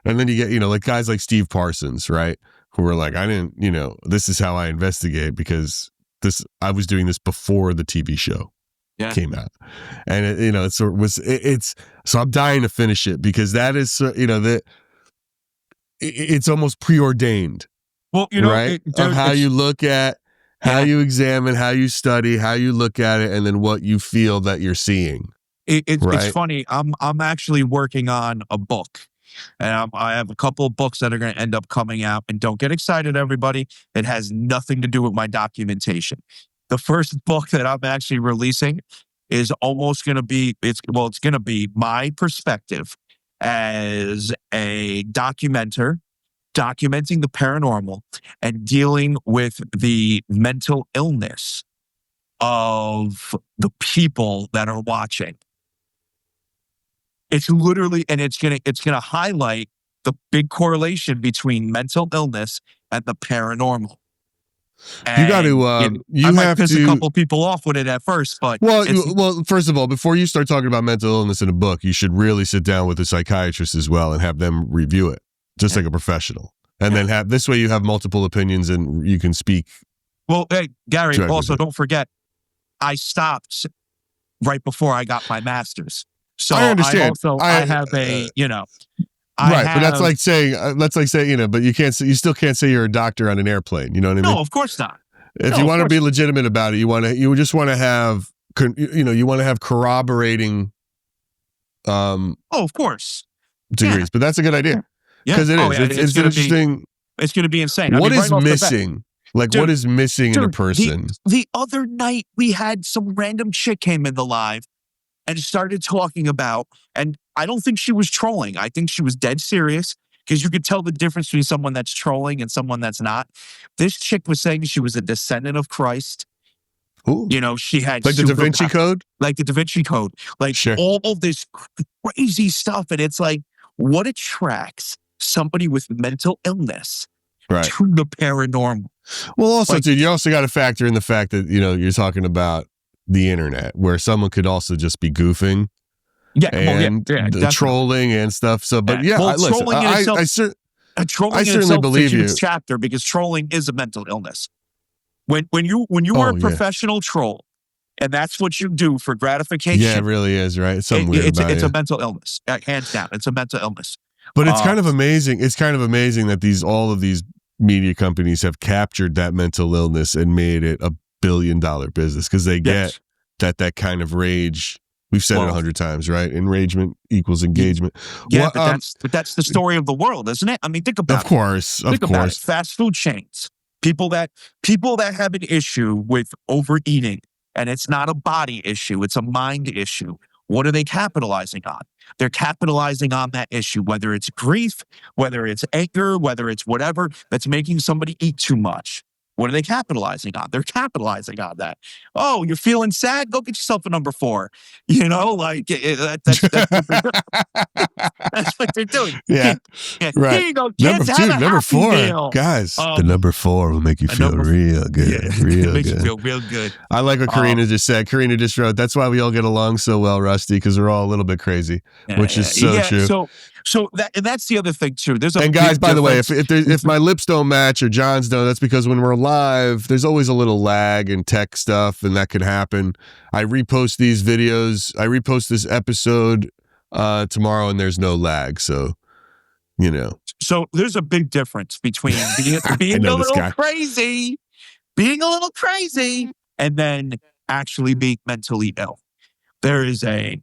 then you get, like guys like Steve Parsons, right? Who were like, I didn't, this is how I investigate because I was doing this before the TV show came out. And it's so I'm dying to finish it because that is, it's almost preordained. Well, right? Of how you look at, how you examine, how you study, how you look at it, and then what you feel that you're seeing. It's funny. I'm actually working on a book. And I have a couple of books that are going to end up coming out. And don't get excited, everybody. It has nothing to do with my documentation. The first book that I'm actually releasing is almost going to be, it's going to be my perspective as a documenter, documenting the paranormal and dealing with the mental illness of the people that are watching. It's literally, and it's gonna highlight the big correlation between mental illness and the paranormal. And you got to, I might piss a couple people off with it at first, but well, first of all, before you start talking about mental illness in a book, you should really sit down with a psychiatrist as well and have them review it. just like a professional. And then have this way you have multiple opinions and you can speak. Well, hey, Gary, also don't forget, I stopped right before I got my master's. So I understand. I have a, but that's like saying, but you still can't say you're a doctor on an airplane. You know what I mean? No, of course not. If you want to be legitimate about it, you just want to have, you want to have corroborating. Of course. Degrees, but that's a good idea. Because it is. It's interesting. It's going to be insane. What is missing? Like, what is missing in a person? The other night, we had some random chick came in the live and started talking about, and I don't think she was trolling. I think she was dead serious, because you could tell the difference between someone that's trolling and someone that's not. This chick was saying she was a descendant of Christ. Ooh. She had like the Da Vinci Code? Like the Da Vinci Code. Like all of this crazy stuff. And it's like, what attracts somebody with mental illness to the paranormal? Well, also, dude, you also got to factor in the fact that, you're talking about the internet, where someone could also just be goofing. The trolling and stuff. So, but I certainly believe you. Chapter, because trolling is a mental illness. When you are a professional troll, and that's what you do for gratification. Yeah, it really is, right? It's something weird about it. It's a mental illness, hands down. It's a mental illness. But it's kind of amazing. It's kind of amazing that all of these media companies have captured that mental illness and made it $1 billion business, because they get that kind of rage. We've said it 100 times, right? Enragement equals engagement. Yeah, but that's the story of the world, isn't it? I mean, think about it. Of course. Fast food chains, people that have an issue with overeating, and it's not a body issue, it's a mind issue. What are they capitalizing on? They're capitalizing on that issue, whether it's grief, whether it's anger, whether it's whatever that's making somebody eat too much. What are they capitalizing on? They're capitalizing on that. Oh, you're feeling sad? Go get yourself a number 4. That's what they're doing. Yeah. Right. Here you go, kids. Number 4. Meal. Guys, the number 4 will make you feel real good. Yeah, real it makes good. you feel real good. I like what Karina just said. Karina just wrote, that's why we all get along so well, Rusty, because we're all a little bit crazy, which is so true. So that's the other thing too. And guys, by the way, if my lips don't match or John's don't, that's because when we're live, there's always a little lag in tech stuff, and that could happen. I repost these videos. I repost this episode tomorrow, and there's no lag. So, So there's a big difference between being a little crazy, and then actually being mentally ill. There is a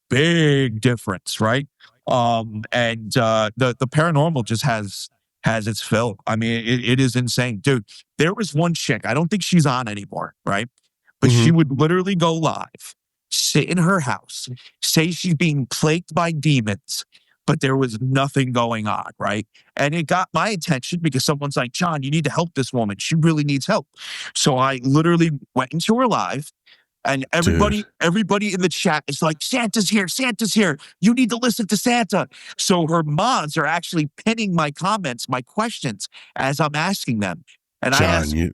big difference, right? And the paranormal just has its fill. I mean, it is insane, dude. There was one chick, I don't think she's on anymore, right? But she would literally go live, sit in her house, say she's being plagued by demons, but there was nothing going on, right? And it got my attention because someone's like, John, you need to help this woman. She really needs help. So I literally went into her live. And everybody in the chat is like, Santa's here. You need to listen to Santa. So her mods are actually pinning my comments, my questions, as I'm asking them. And John,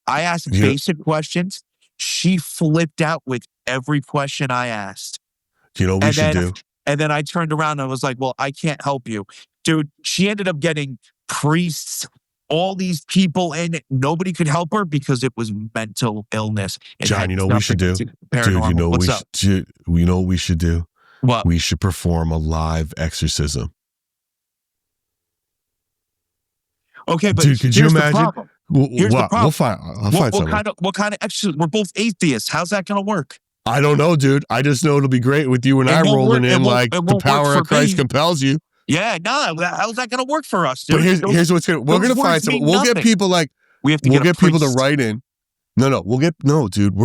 I asked basic questions. She flipped out with every question I asked. You know what we should do? And then I turned around and was like, well, I can't help you. Dude, she ended up getting priests, all these people in it. Nobody could help her because it was mental illness. John, you know what we should do? Dude, you know what we should do? What? We should perform a live exorcism. Okay, but dude, could you imagine? Here's the problem. I'll find something. What kind of exorcism? We're both atheists. How's that going to work? I don't know, dude. I just know it'll be great with you and I rolling in like the power of Christ compels you. Yeah, no, how's that going to work for us, dude? But here's what's going to, we're going to find something. We'll get people we'll get people to write in. Dude, we're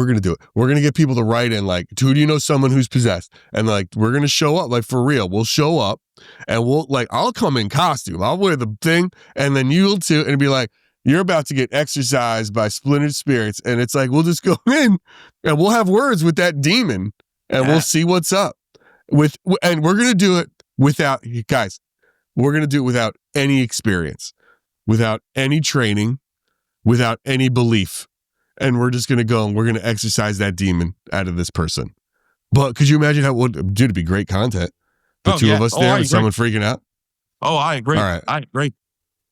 going to do it. We're going to get people to write in like, dude, you know someone who's possessed? And like, we're going to show up, like for real. We'll show up and I'll come in costume. I'll wear the thing and then you'll too. And be like, you're about to get exorcised by splintered spirits. And it's like, we'll just go in and we'll have words with that demon and we'll see what's up and we're going to do it without any experience, without any training, without any belief. And we're just going to go and we're going to exorcise that demon out of this person. But could you imagine dude, it'd be great content. The two of us there and someone freaking out. Oh, I agree. All right. I agree.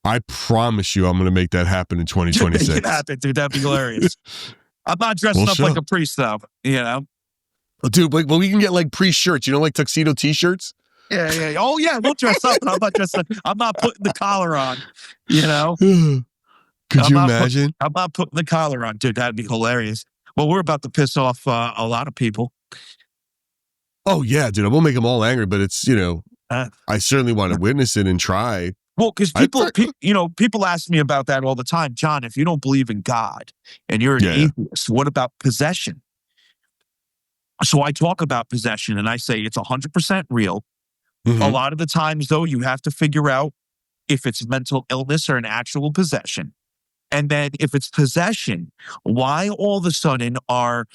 I promise you I'm going to make that happen in Make 2026. it happen, dude. That'd be hilarious. I'm not dressing Well, up like sure. a priest, though. You know? Dude, well, we can get like pre-shirts, like tuxedo t-shirts? Yeah, yeah. Oh, yeah. We'll dress up, but I'm not putting the collar on. You know? Could you imagine? I'm not putting the collar on, dude. That'd be hilarious. Well, we're about to piss off a lot of people. Oh, yeah, dude. I won't make them all angry, but it's, I certainly want to witness it and try. Well, because people ask me about that all the time. John, if you don't believe in God and you're an atheist, what about possession? So I talk about possession and I say it's 100% real. Mm-hmm. A lot of the times, though, you have to figure out if it's mental illness or an actual possession. And then if it's possession, why all of a sudden are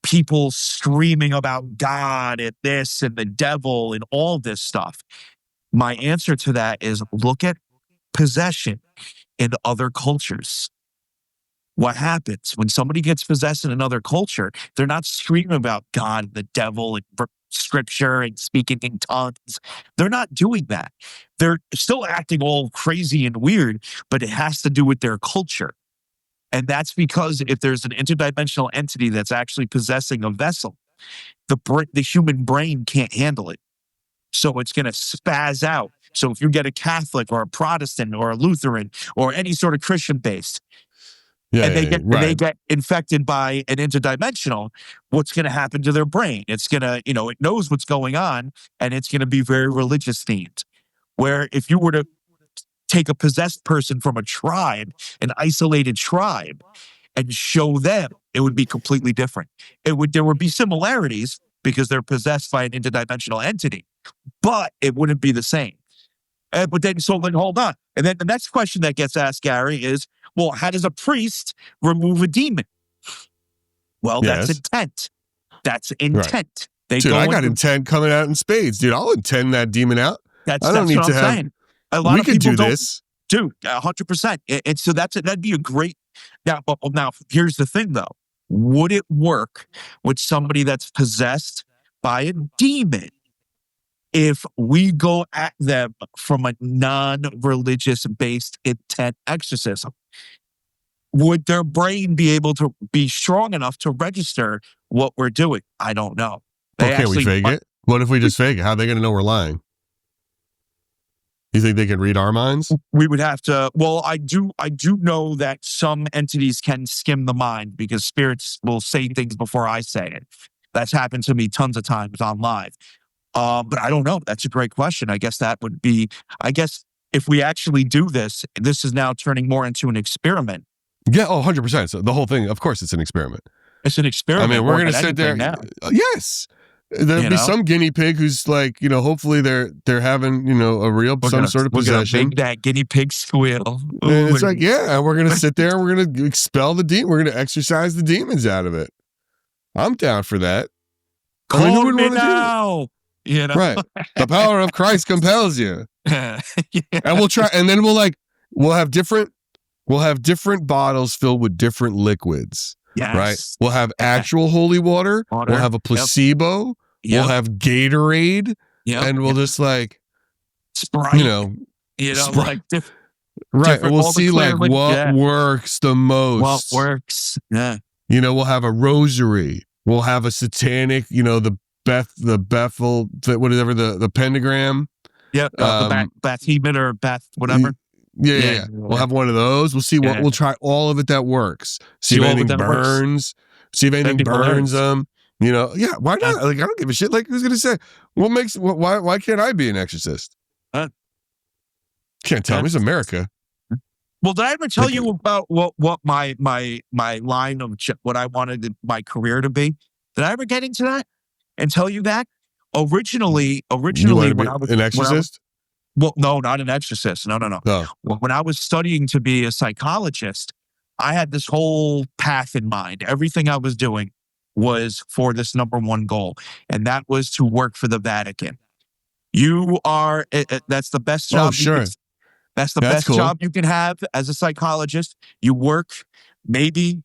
people screaming about God and this and the devil and all this stuff? My answer to that is look at possession in other cultures. What happens when somebody gets possessed in another culture? They're not screaming about God, the devil, and scripture and speaking in tongues. They're not doing that. They're still acting all crazy and weird, but it has to do with their culture. And that's because if there's an interdimensional entity that's actually possessing a vessel, the human brain can't handle it. So it's going to spaz out. So if you get a Catholic or a Protestant or a Lutheran or any sort of Christian based, they get infected by an interdimensional, what's going to happen to their brain? It's going to, it knows what's going on and it's going to be very religious themed. Where if you were to take a possessed person from a tribe, an isolated tribe, and show them, it would be completely different. There would be similarities because they're possessed by an interdimensional entity, but it wouldn't be the same. But then hold on. And then the next question that gets asked, Gary, is, well, how does a priest remove a demon? Well, that's intent. That's intent. Right. Dude, I got intent coming out in spades, dude. I'll intend that demon out. I don't need to have. Saying. A lot we of could people do this, dude. 100%. And so that'd be a great. Now, here's the thing, though. Would it work with somebody that's possessed by a demon if we go at them from a non-religious based intent exorcism? Would their brain be able to be strong enough to register what we're doing? I don't know. Can we fake it? What if we just fake it? How are they going to know we're lying? You think they can read our minds? We would have to. Well, I do know that some entities can skim the mind because spirits will say things before I say it. That's happened to me tons of times on live. But I don't know. That's a great question. I guess that would be. I guess if we actually do this, this is now turning more into an experiment. Yeah, 100%. So the whole thing, of course, it's an experiment. It's an experiment. I mean, we're going to sit there. Now. Yes. There'll be some guinea pig who's like, hopefully they're having, a real sort of possession. We're going to make that guinea pig squeal. And it's like, we're going to sit there and we're going to expel the demon. We're going to exorcise the demons out of it. I'm down for that. Call me now. Right. The power of Christ compels you. And we'll try, and then we'll have different bottles filled with different liquids. Yes. Right. We'll have actual holy water. We'll have a placebo. Yep. We'll have Gatorade. Yep. And we'll just Sprite. Sprite. Right. And we'll see what works the most. What works. Yeah. We'll have a rosary. We'll have a satanic, the Bethel, whatever, the pentagram. Yep. The Bathemon or Beth, whatever. Yeah. We'll have one of those. We'll see what we'll try all of it that works. See if anything burns. See if anything burns them. Why not? I don't give a shit. Who's gonna say why can't I be an exorcist? Can't tell me. It's America. Well, did I ever tell you about what my line of what I wanted my career to be? Did I ever get into that and tell you that? Originally, when I was an exorcist. Well, no, not an exorcist. No. Oh. When I was studying to be a psychologist, I had this whole path in mind. Everything I was doing was for this number one goal, and that was to work for the Vatican. That's the best job. Oh, sure. That's the best job you can have as a psychologist. You work maybe,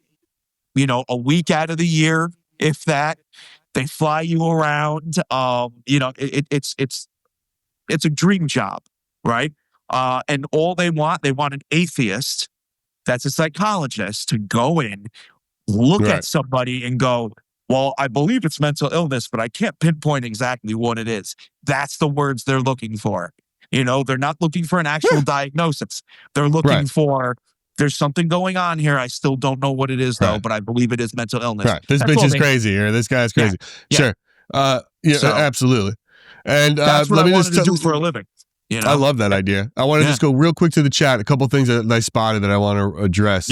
a week out of the year, if that. They fly you around. It's a dream job, right? And all they want an atheist that's a psychologist to go in, look at somebody and go, well, I believe it's mental illness, but I can't pinpoint exactly what it is. That's the words they're looking for. You know, they're not looking for an actual diagnosis. They're looking for, there's something going on here. I still don't know what it is, though, but I believe it is mental illness. Right. This bitch is crazy, or this guy's crazy. Yeah. Sure. Absolutely. And that's what I wanted to do for a living. You know? I love that idea. I want to just go real quick to the chat. A couple things that I spotted that I want to address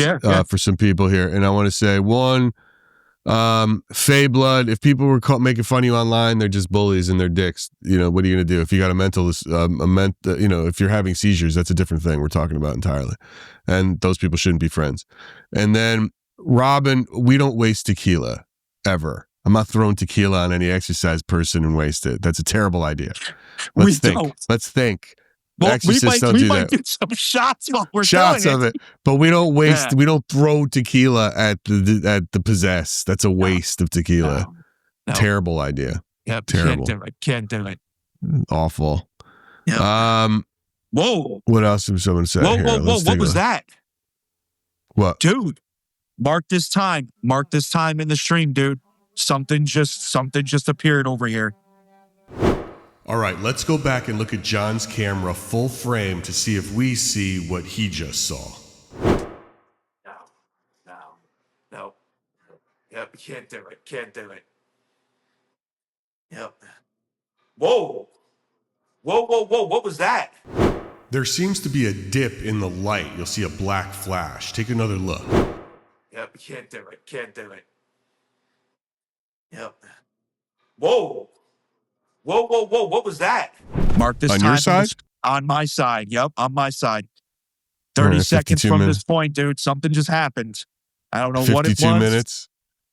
for some people here. And I want to say, one, Faye Blood, if people were making fun of you online, they're just bullies and they're dicks. You know, what are you going to do? If you got a mental, if you're having seizures, that's a different thing we're talking about entirely. And those people shouldn't be friends. And then Robin, we don't waste tequila ever. I'm not throwing tequila on any exercise person and waste it. That's a terrible idea. Let's think. Well, we might do some shots while we're shots doing of it, but we don't waste. We don't throw tequila at the possess. That's a waste of tequila. No. Terrible idea. Yep, terrible. Can't do it. Awful. Yep. Whoa. What else did someone say? Whoa. What was that? What, dude? Mark this time in the stream, dude. Something just appeared over here. All right, let's go back and look at John's camera full frame to see if we see what he just saw. No. Yep, can't do it. Yep. Whoa, what was that? There seems to be a dip in the light. You'll see a black flash. Take another look. Yep, can't do it. Yep. Whoa, what was that? Mark this on time your side? On my side. Yep, on my side. 30 seconds from this point, dude. Something just happened. I don't know what it was. 52 minutes?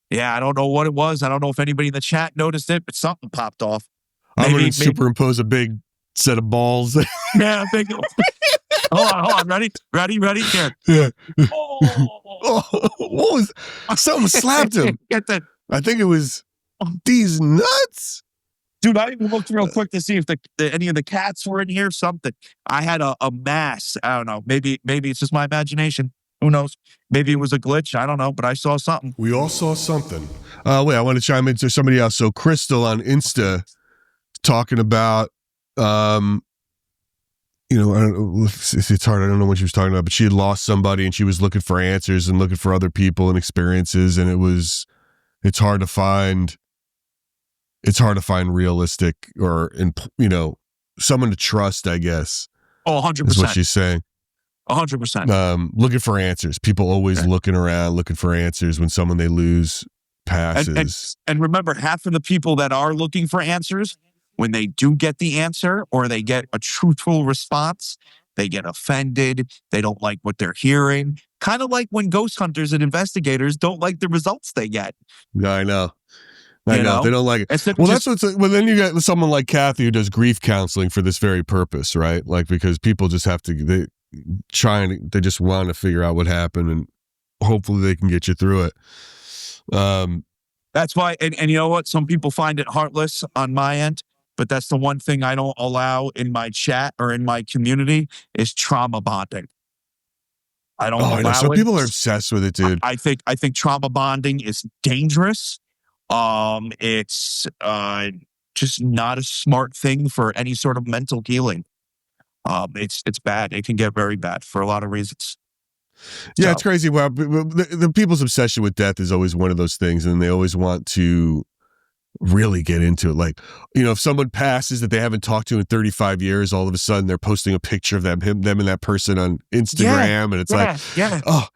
Yeah, I don't know what it was. I don't know if anybody in the chat noticed it, but something popped off. I'm going to superimpose a big set of balls. Yeah, big. Hold on. Ready? Here. Yeah. What was? Something slapped him. I think it was these nuts. Dude, I even looked real quick to see if any of the cats were in here. Something. I had a mass. I don't know. Maybe it's just my imagination. Who knows? Maybe it was a glitch. I don't know, but I saw something. We all saw something. Wait, I want to chime into somebody else. So Crystal on Insta talking about, I don't know, it's hard. I don't know what she was talking about, but she had lost somebody and she was looking for answers and looking for other people and experiences. And it's hard to find realistic or, someone to trust, I guess. Oh, 100%. Is what she's saying. 100%. Looking for answers. People always looking around, looking for answers when someone they lose passes. And remember, half of the people that are looking for answers, when they do get the answer or they get a truthful response, they get offended. They don't like what they're hearing. Kind of like when ghost hunters and investigators don't like the results they get. I know. They don't like it. Well, then you get someone like Kathy who does grief counseling for this very purpose, right? Like, because people just have to, they just want to figure out what happened and hopefully they can get you through it. That's why, and you know what? Some people find it heartless on my end, but that's the one thing I don't allow in my chat or in my community is trauma bonding. I don't allow it. Some people are obsessed with it, dude. I think trauma bonding is dangerous. It's just not a smart thing for any sort of mental healing. It's bad. It can get very bad for a lot of reasons. Yeah, it's crazy. Well, the people's obsession with death is always one of those things, and they always want to really get into it. Like, if someone passes that they haven't talked to in 35 years, all of a sudden they're posting a picture of them and that person on Instagram, and it's oh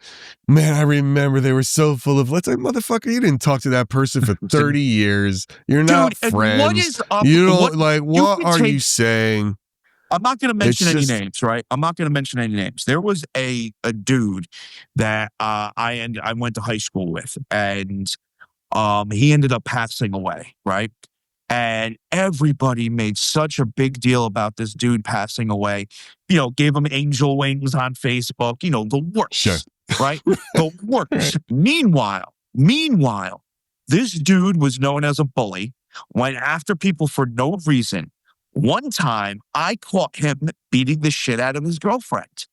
man, I remember they were so full of. Let's say, motherfucker, you didn't talk to that person for 30 years. You're not friends. What is up? You don't what are you saying? I'm not going to mention any names, right? I'm not going to mention any names. There was a dude that I went to high school with, and he ended up passing away, right? And everybody made such a big deal about this dude passing away. Gave him angel wings on Facebook. The works, sure. Right? The works. Meanwhile, this dude was known as a bully, went after people for no reason, One time, I caught him beating the shit out of his girlfriend.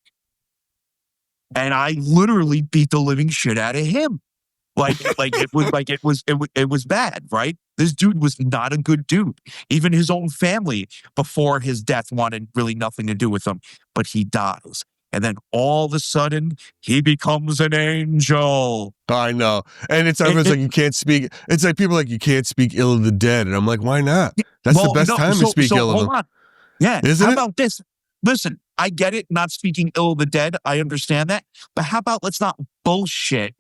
And I literally beat the living shit out of him. It was bad, right? This dude was not a good dude. Even his own family before his death wanted really nothing to do with him, but he dies. And then all of a sudden, he becomes an angel. I know. And everyone's like, you can't speak. It's like people are like, you can't speak ill of the dead. And I'm like, why not? That's the best time to speak ill of them. On. Yeah. Isn't how it? about this? Listen, I get it, not speaking ill of the dead. I understand that. But how about let's not bullshit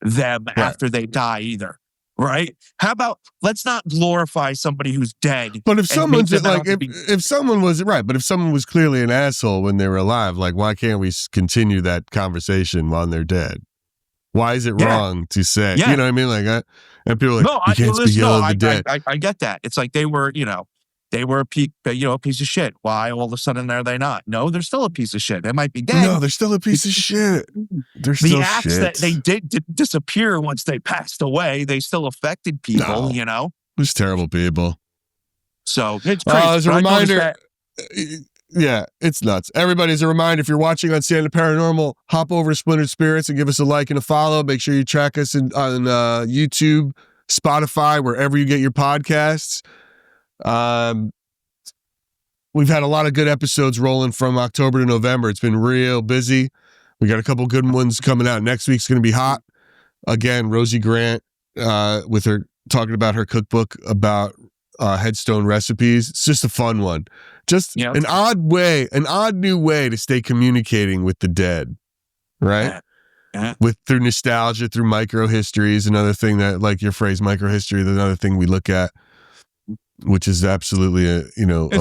them after they die either, right? How about let's not glorify somebody who's dead. But if someone's like, if someone was right, but if someone was clearly an asshole when they were alive, like, why can't we continue that conversation while they're dead? Why is it wrong to say? You know what I mean? Like, and people are like, you can't speak ill of the dead. I get that. It's like they were a piece of shit. Why all of a sudden are they not? No, they're still a piece of shit. They might be dead. No, they're still a piece of shit. They're still the acts shit. that they did disappear once they passed away. They still affected people. There's terrible people. So it's crazy. As a reminder, yeah, it's nuts. Everybody, as a reminder, if you're watching on Stand Up Paranormal, hop over to Splintered Spirits and give us a like and a follow. Make sure you track us on YouTube, Spotify, wherever you get your podcasts. We've had a lot of good episodes rolling from October to November. It's been real busy. We got a couple good ones coming out. Next week's going to be hot. Again, Rosie Grant with her talking about her cookbook about headstone recipes. It's just a fun one. Just an odd new way to stay communicating with the dead, right? Through nostalgia, through microhistory, another thing that, like your phrase, microhistory, another thing we look at, which is absolutely a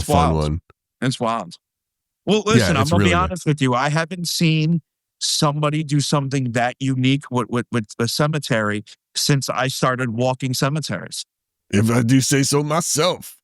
fun one. It's wild. Well, listen, I'm going to be honest with you. I haven't seen somebody do something that unique with a cemetery since I started walking cemeteries. If I do say so myself.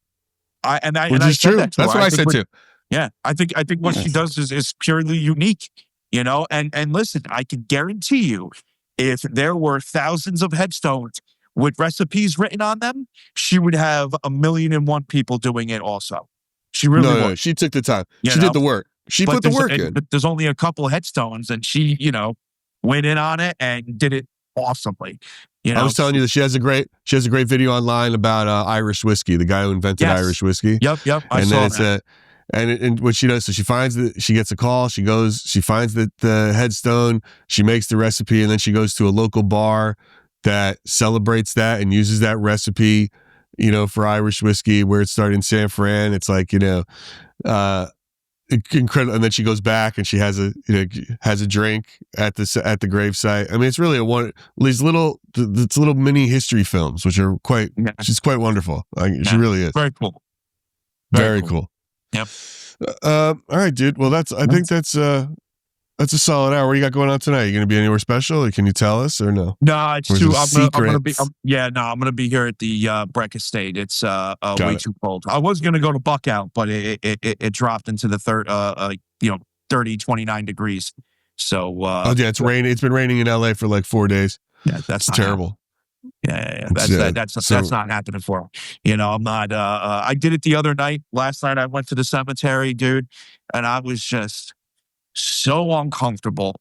Which is true. That's what I said too. Yeah. I think what she does is purely unique, and listen, I can guarantee you, if there were thousands of headstones with recipes written on them, she would have 1,000,001 people doing it also. She really would. No, she took the time. She did the work. She put the work in. But there's only a couple of headstones, and she, went in on it and did it awesomely. I was telling you that she has a great video online about Irish whiskey, the guy who invented Irish whiskey. Yep. I saw that. And what she does, so she gets a call, she finds the headstone, she makes the recipe, and then she goes to a local bar that celebrates that and uses that recipe, for Irish whiskey, where it started in San Fran. It's like, incredible. And then she goes back and she has a drink at the gravesite. I mean, it's really these little mini history films, which are she's quite wonderful. She really is. Very cool. Very cool. Yep. All right, dude. Well, I think that's a solid hour. What do you got going on tonight? You going to be anywhere special, or can you tell us, or no? No, it's too. I'm gonna be. I'm gonna be here at the Breck Estate. It's way too cold. I was gonna go to Buckout, but it dropped into the 30, 29 degrees. So. It's raining. It's been raining in LA for like 4 days. Yeah, that's terrible. Yeah. That's not happening for him. I'm not. I did it the other night. Last night I went to the cemetery, dude, and I was just so uncomfortable.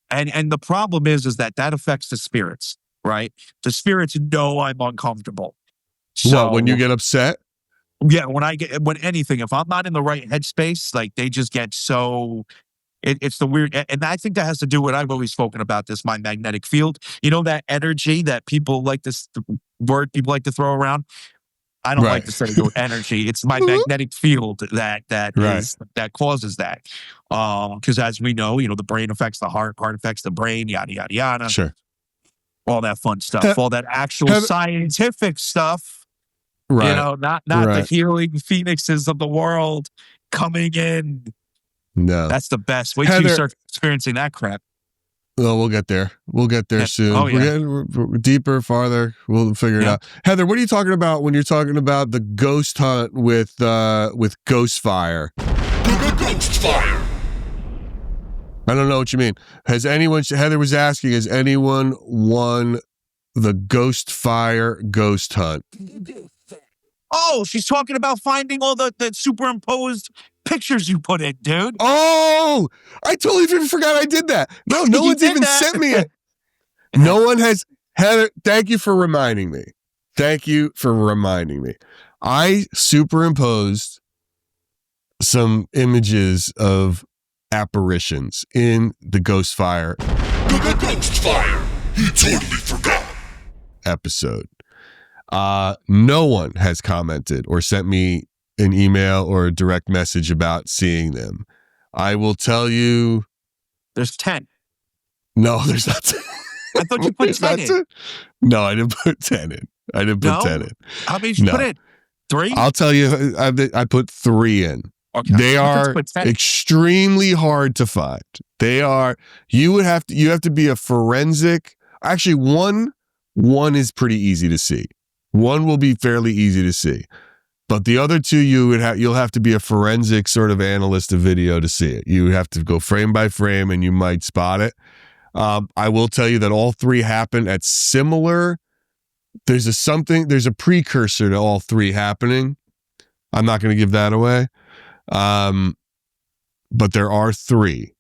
And the problem is that affects the spirits, right? The spirits know I'm uncomfortable. So when you get upset? Yeah, when anything, if I'm not in the right headspace, like they just get so. It's the weird, and I think that has to do with, I've always spoken about this, my magnetic field. That energy that people like word people like to throw around. I don't like to say the word energy. It's my magnetic field that causes that. Because as we know, the brain affects the heart affects the brain, yada, yada, yada. Sure. All that fun stuff, all that actual scientific stuff. Right. Not the healing phoenixes of the world coming in. No. That's the best. Wait till you start experiencing that crap. Well, we'll get there. We'll get there soon. Oh, yeah. We're deeper, farther. We'll figure it out. Heather, what are you talking about when you're talking about the ghost hunt with Ghost Fire? Ghost Fire. I don't know what you mean. Heather was asking, has anyone won the Ghost Fire ghost hunt? Oh, she's talking about finding all the superimposed pictures you put in, dude. Oh, I totally forgot I did that. No one's even sent me it. No one has. Heather, thank you for reminding me. I superimposed some images of apparitions in the Ghost Fire. Ghost Fire. He totally forgot. Episode. No one has commented or sent me an email or a direct message about seeing them. I will tell you. There's 10. No, there's not 10. I thought you put 10 in. No, I didn't put 10 in. 10 in. How many did you put in? 3? I'll tell you, I put 3 in. Okay. They are extremely hard to find. They are, you have to be a forensic. Actually, one is pretty easy to see. One will be fairly easy to see. But the other 2, you'll have to be a forensic sort of analyst of video to see it. You have to go frame by frame and you might spot it. I will tell you that all 3 happen at similar. There's a precursor to all 3 happening. I'm not going to give that away. But there are 3.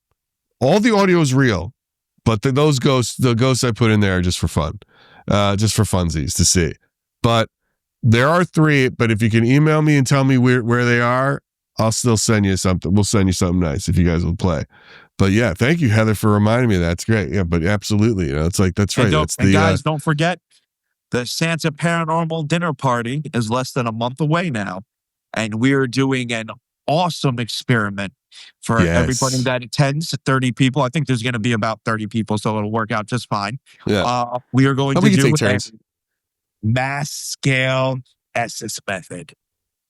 All the audio is real, but the ghosts I put in there are just for fun, just for funsies to see. But there are 3. But if you can email me and tell me where they are, I'll still send you something. We'll send you something nice if you guys will play. But yeah, thank you, Heather, for reminding me. That's great. Yeah, but absolutely, it's like that's right. Guys, don't forget the Santa Paranormal dinner party is less than a month away now, and we're doing an awesome experiment for everybody that attends. 30 people. I think there's going to be about 30 people, so it'll work out just fine. Yeah. We are going to do a mass scale Estes method.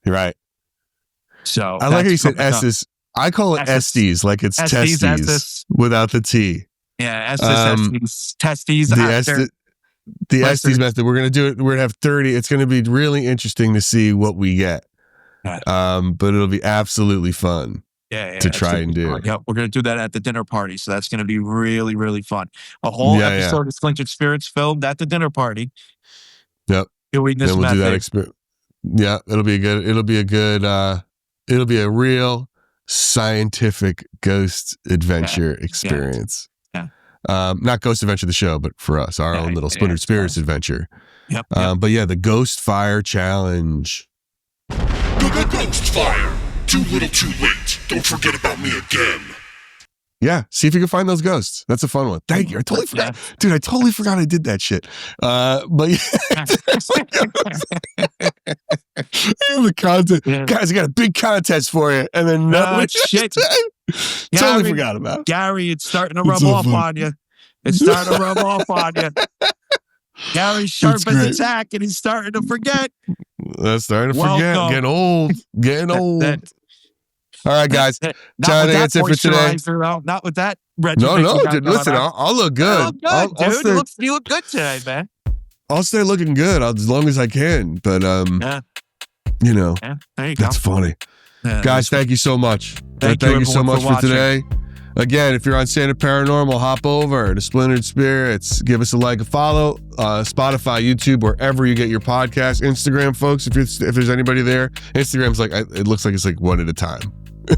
You're right. So I like how you said Estes. I call it Estes, like it's testes without the T. Yeah, Estes, testes. The Estes method. We're going to do it. We're going to have 30. It's going to be really interesting to see what we get. But it'll be absolutely fun to try and do. Yeah, we're going to do that at the dinner party. So that's going to be really, really fun. A whole episode of Splintered Spirits filmed at the dinner party. Yep. Doing this we'll do that experiment. Yeah, it'll be a real scientific ghost adventure experience. Yeah. Not Ghost Adventure the show, but for us, our own little Splintered Spirits adventure. Yep. But yeah, the Ghost Fire Challenge. Ghost Fire. Too little, too late. Don't forget about me again. Yeah, see if you can find those ghosts. That's a fun one. Thank you. I totally forgot. Dude, I totally forgot I did that shit. But yeah. The content. Guys, I got a big contest for you. And then shit. Totally forgot about it. Gary, it's starting to rub off on you. It's starting to rub off on you. Gary's sharp as a tack and he's starting to forget. That's starting to forget. Getting old. All right, guys. John, that's it for today. Not with that. No, dude. Listen, I'll look good. Dude. You look good today, man. I'll stay looking good as long as I can. But there you that's funny. Yeah, guys, thank you so much. Thank you so much for today. Again, if you're on Santa Paranormal, hop over to Splintered Spirits. Give us a like, a follow. Spotify, YouTube, wherever you get your podcast. Instagram, folks, if there's anybody there. Instagram's it looks like it's like one at a time.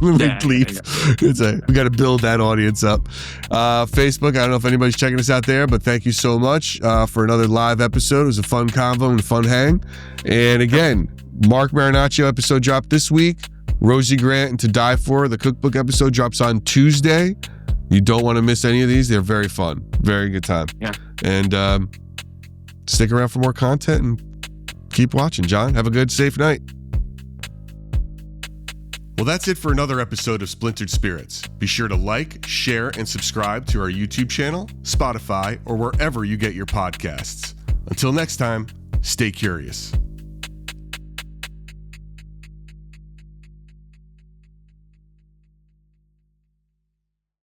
We got to build that audience up. Facebook, I don't know if anybody's checking us out there, but thank you so much for another live episode. It was a fun convo and a fun hang. And again, Mark Marinaccio episode dropped this week. Rosie Grant and To Die For, the cookbook episode, drops on Tuesday. You don't want to miss any of these. They're very fun. Very good time. Yeah. And stick around for more content and keep watching. John, have a good, safe night. Well, that's it for another episode of Splintered Spirits. Be sure to like, share, and subscribe to our YouTube channel, Spotify, or wherever you get your podcasts. Until next time, stay curious.